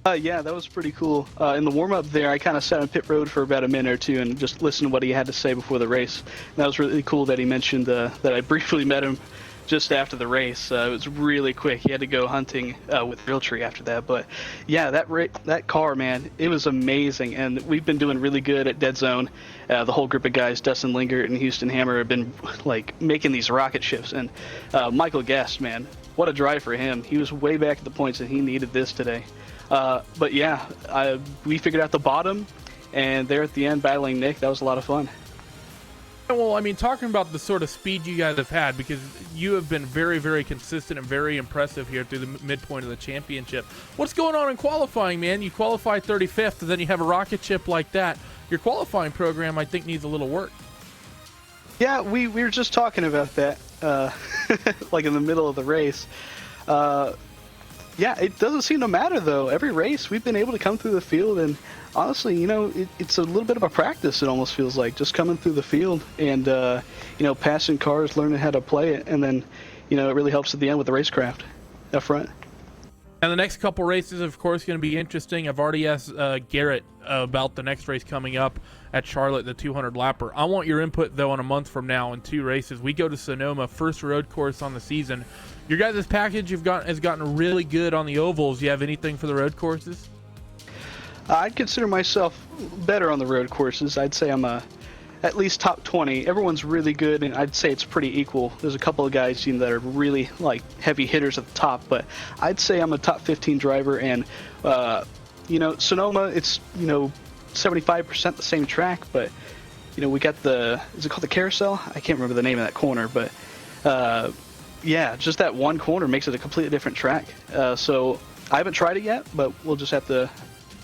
Yeah, that was pretty cool. In the warm-up there, I kind of sat on pit road for about a minute or two and just listened to what he had to say before the race. And that was really cool that he mentioned that I briefly met him just after the race. It was really quick. He had to go hunting with Realtree after that. But yeah, that car, man, it was amazing. And we've been doing really good at Dead Zone. The whole group of guys, Dustin Lingert and Houston Hammer, have been like making these rocket ships. And Michael Guest, man, what a drive for him. He was way back at the points and he needed this today. But yeah, we figured out the bottom, and there at the end battling Nick, that was a lot of fun. Well, I mean, talking about the sort of speed you guys have had, because you have been very, very consistent and very impressive here through the midpoint of the championship. What's going on in qualifying, man? You qualify 35th, and then you have a rocket ship like that. Your qualifying program, I think, needs a little work. Yeah, we were just talking about that, like in the middle of the race. Yeah, it doesn't seem to matter, though. Every race, we've been able to come through the field, and honestly, you know, it's a little bit of a practice, it almost feels like, just coming through the field and, you know, passing cars, learning how to play it, and then, you know, it really helps at the end with the racecraft up front. And the next couple races, of course, going to be interesting. I've already asked Garrett about the next race coming up at Charlotte, the 200 lapper. I want your input, though, on a month from now in 2 races. We go to Sonoma, first road course on the season. Your guys' package has gotten really good on the ovals. Do you have anything for the road courses? I'd consider myself better on the road courses. I'd say I'm at least top 20. Everyone's really good, and I'd say it's pretty equal. There's a couple of guys that are really like heavy hitters at the top, but I'd say I'm a top 15 driver. And you know, Sonoma, it's, you know, 75% the same track, but you know, we got is it called the carousel? I can't remember the name of that corner, but yeah, just that one corner makes it a completely different track. So I haven't tried it yet, but we'll just have to,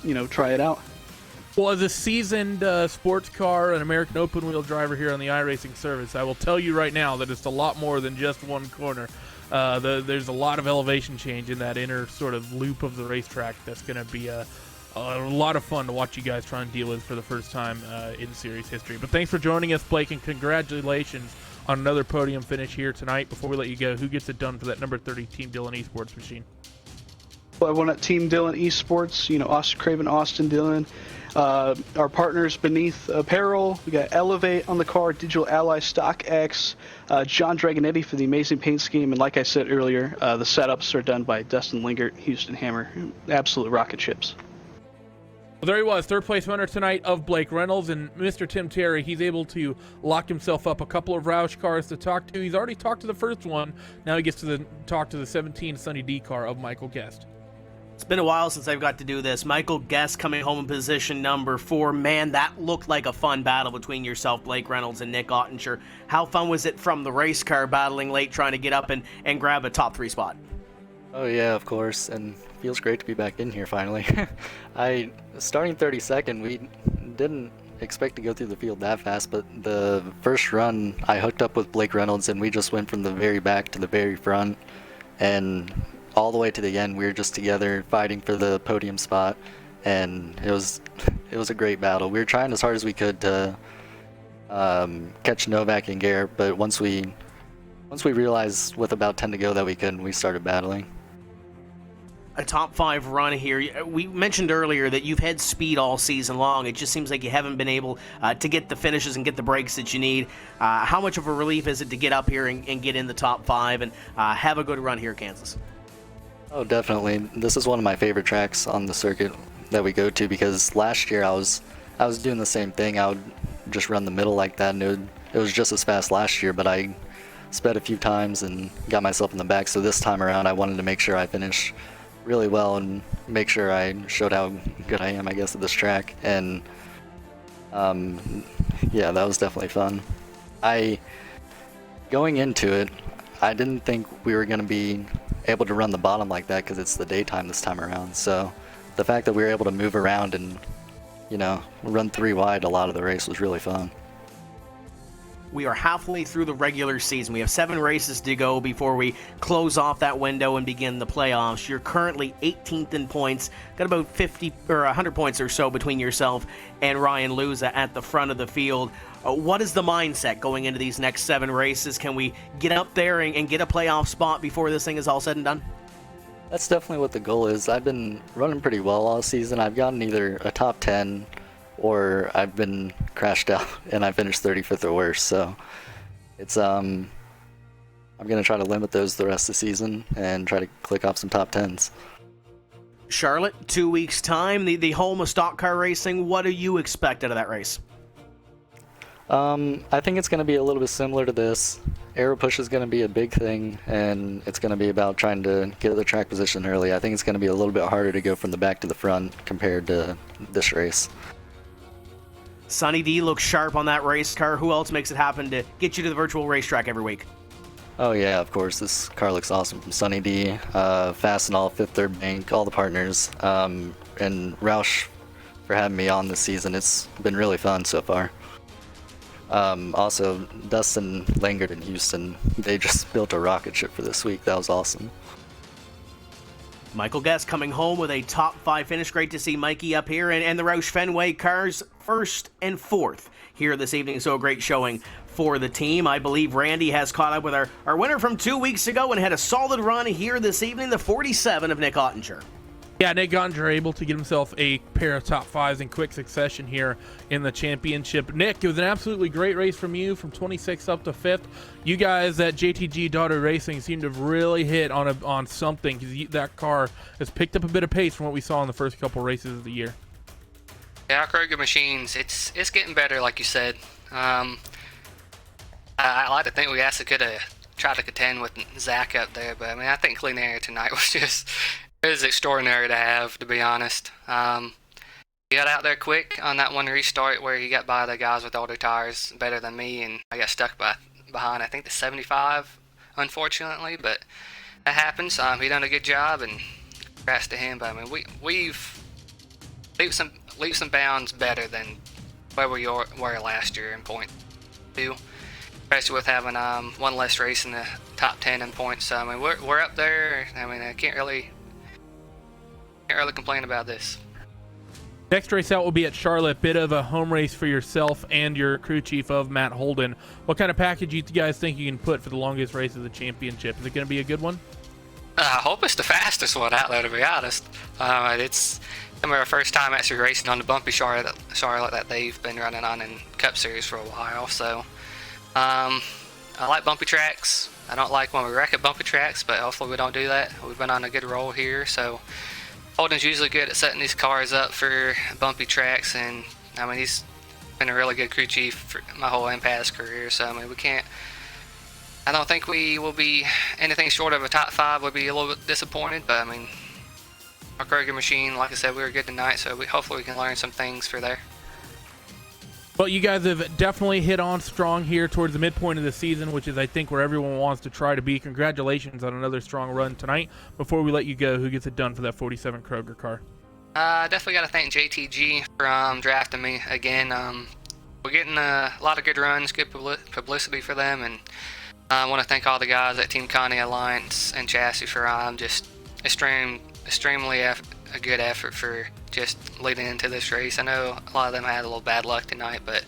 you know, try it out. Well, as a seasoned sports car and American open wheel driver here on the iRacing service, I will tell you right now that it's a lot more than just one corner. There's a lot of elevation change in that inner sort of loop of the racetrack. That's going to be a lot of fun to watch you guys try and deal with for the first time in series history. But thanks for joining us, Blake, and congratulations on another podium finish here tonight. Before we let you go, who gets it done for that number 30 Team Dillon Esports machine? Well, I won at Team Dillon Esports, you know, Austin Craven, Austin Dillon. Our partners Beneath Apparel, we got Elevate on the car, Digital Ally, StockX, John Dragonetti for the amazing paint scheme, and like I said earlier, the setups are done by Dustin Lingert, Houston Hammer, absolute rocket ships. Well, there he was, third place runner tonight of Blake Reynolds, and Mr. Tim Terry, he's able to lock himself up a couple of Roush cars to talk to. He's already talked to the first one. Now he gets to talk to the 17 Sunny D car of Michael Guest. It's been a while since I've got to do this. Michael Guest coming home in position number 4. Man, that looked like a fun battle between yourself, Blake Reynolds, and Nick Ottinger. How fun was it from the race car battling late, trying to get up and grab a top 3 spot? Oh yeah, of course, and feels great to be back in here finally. Starting 32nd, we didn't expect to go through the field that fast, but the first run I hooked up with Blake Reynolds and we just went from the very back to the very front, and all the way to the end we were just together fighting for the podium spot, and it was a great battle. We were trying as hard as we could to catch Novak and Garrett, but once we realized with about 10 to go that we couldn't, we started battling. A top 5 run here. We mentioned earlier that you've had speed all season long. It just seems like you haven't been able to get the finishes and get the breaks that you need. How much of a relief is it to get up here and get in the top 5 and have a good run here, Kansas? Oh, definitely. This is one of my favorite tracks on the circuit that we go to, because last year I was doing the same thing. I would just run the middle like that, and it was just as fast last year, but I sped a few times and got myself in the back. So this time around I wanted to make sure I finished really well and make sure I showed how good I am, I guess, at this track. And yeah, that was definitely fun. Going into it, I didn't think we were going to be able to run the bottom like that because it's the daytime this time around. So the fact that we were able to move around and, you know, run 3 wide a lot of the race was really fun. we are halfway through the regular season. We have 7 races to go before we close off that window and begin the playoffs. You're currently 18th in points, got about 50 or 100 points or so between yourself and Ryan Luza at the front of the field. What is the mindset going into these next 7 races? Can we get up there and get a playoff spot before this thing is all said and done? That's definitely what the goal is. I've been running pretty well all season. I've gotten either a top 10 or I've been crashed out and I finished 35th or worse. So it's I'm gonna try to limit those the rest of the season and try to click off some top 10s. Charlotte, 2 weeks time, the home of stock car racing. What do you expect out of that race? I think it's going to be a little bit similar to this. Aero push is going to be a big thing, and it's going to be about trying to get the track position early. I think it's going to be a little bit harder to go from the back to the front compared to this race. Sonny D looks sharp on that race car. Who else makes it happen to get you to the virtual racetrack every week? Oh yeah, of course. This car looks awesome from Sonny D. Fast and all, fifth, third bank, all the partners, and Roush for having me on this season. It's been really fun so far. Also, Dustin Langard in Houston, they just built a rocket ship for this week. That was awesome. Michael Guest coming home with a top 5 finish. Great to see Mikey up here, and the Roush Fenway cars 1st and 4th here this evening. So a great showing for the team. I believe Randy has caught up with our winner from 2 weeks ago and had a solid run here this evening, the 47 of Nick Ottinger. Yeah, Nick Ottinger able to get himself a pair of top 5s in quick succession here in the championship. Nick, it was an absolutely great race from you, from 26th up to 5th. You guys at JTG Daughter Racing seem to have really hit on something, because that car has picked up a bit of pace from what we saw in the first couple races of the year. Yeah, our Kroger machines, it's getting better, like you said. I like to think we actually could have tried to contend with Zach up there, but I mean, I think clean air tonight was just... It was extraordinary to have, to be honest. He got out there quick on that one restart where he got by the guys with older tires better than me, and I got stuck behind, I think, the 75, unfortunately, but that happens. He done a good job, and congrats to him. But I mean, we've leaps and bounds better than where we were last year in point 2, especially with having one less race in the top 10 in points. So I mean, we're up there. I mean, I can't really complain about this. Next race out will be at Charlotte. Bit of a home race for yourself and your crew chief of Matt Holden. What kind of package do you guys think you can put for the longest race of the championship? Is it going to be a good one? I hope it's the fastest one out there, to be honest. It's our first time actually racing on the bumpy Charlotte that they've been running on in Cup Series for a while. So I like bumpy tracks. I don't like when we wreck at bumpy tracks, but hopefully we don't do that. We've been on a good roll here, so Holden's usually good at setting these cars up for bumpy tracks, and I mean, he's been a really good crew chief for my whole MPAS career. So I mean, I don't think we will be anything short of a top 5. Would be a little bit disappointed, but I mean, our Kroger machine, like I said, we were good tonight, so hopefully we can learn some things for there. Well, you guys have definitely hit on strong here towards the midpoint of the season, which is, I think, where everyone wants to try to be. Congratulations on another strong run tonight. Before we let you go, who gets it done for that 47 Kroger car? Definitely got to thank JTG for drafting me again. We're getting a lot of good runs, good publicity for them, and I want to thank all the guys at Team Connie Alliance and Chassis for just extremely a good effort for just leading into this race. I know a lot of them had a little bad luck tonight, but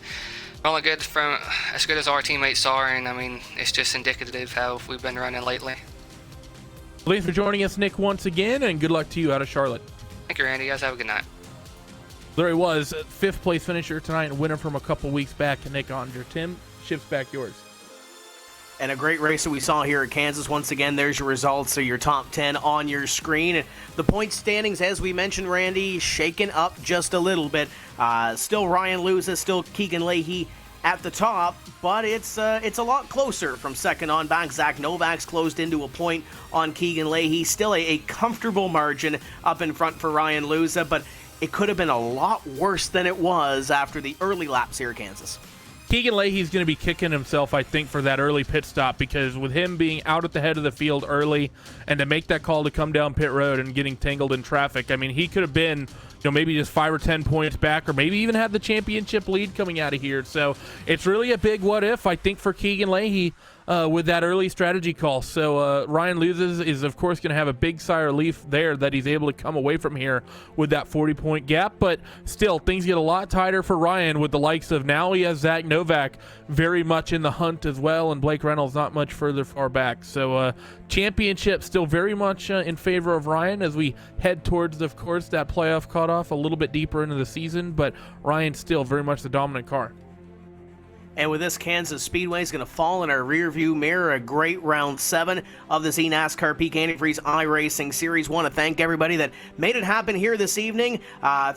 we're only good from as good as our teammates are, and I mean, it's just indicative of how we've been running lately. Thanks for joining us, Nick, once again, and good luck to you out of Charlotte. Thank you, Randy. You guys have a good night. There he was, 5th place finisher tonight and winner from a couple weeks back, Nick Ottinger. Tim, ship's back yours. And a great race that we saw here at Kansas. Once again, there's your results, so your top 10 on your screen. And the point standings, as we mentioned, Randy, shaken up just a little bit. Still Ryan Luza, still Keegan Leahy at the top, but it's a lot closer from second on back. Zach Novak's closed into a point on Keegan Leahy. Still a comfortable margin up in front for Ryan Luza, but it could have been a lot worse than it was after the early laps here at Kansas. Keegan Leahy's going to be kicking himself, I think, for that early pit stop, because with him being out at the head of the field early and to make that call to come down pit road and getting tangled in traffic, I mean, he could have been, maybe just 5 or 10 points back, or maybe even had the championship lead coming out of here. So it's really a big what if, I think, for Keegan Leahy with that early strategy call. So Ryan loses is, of course, going to have a big sigh of relief there that he's able to come away from here with that 40-point gap. But still, things get a lot tighter for Ryan with the likes of, now he has Zach Novak very much in the hunt as well, and Blake Reynolds not much further far back. So championship still very much in favor of Ryan as we head towards, of course, that playoff cutoff a little bit deeper into the season, but Ryan still very much the dominant car. And with this, Kansas Speedway is going to fall in our rearview mirror. A great round 7 of this eNASCAR Peak Antifreeze iRacing Series. Want to thank everybody that made it happen here this evening.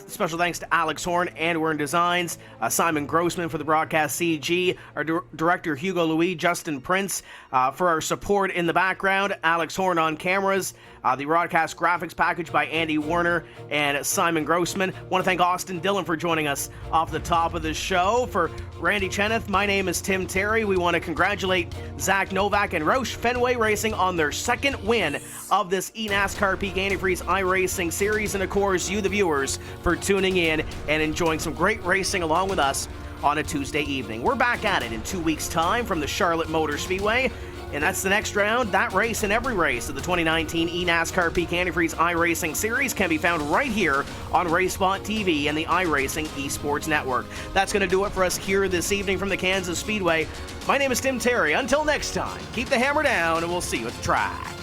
Special thanks to Alex Horn, and Wern Designs, Simon Grossman for the broadcast CG, our director Hugo Louis, Justin Prince for our support in the background, Alex Horn on cameras, the broadcast graphics package by Andy Warner and Simon Grossman. Want to thank Austin Dillon for joining us off the top of the show. For Randy Cheneth, my name is Tim Terry. We want to congratulate Zach Novak and Roush Fenway Racing on their second win of this eNASCAR Peak Antifreeze iRacing Series, and of course you, the viewers, for tuning in and enjoying some great racing along with us on a Tuesday evening. We're back at it in 2 weeks' time from the Charlotte Motor Speedway. And that's the next round. That race and every race of the 2019 eNASCAR Peak Antifreeze iRacing Series can be found right here on RaceSpot TV and the iRacing Esports Network. That's going to do it for us here this evening from the Kansas Speedway. My name is Tim Terry. Until next time, keep the hammer down, and we'll see you at the track.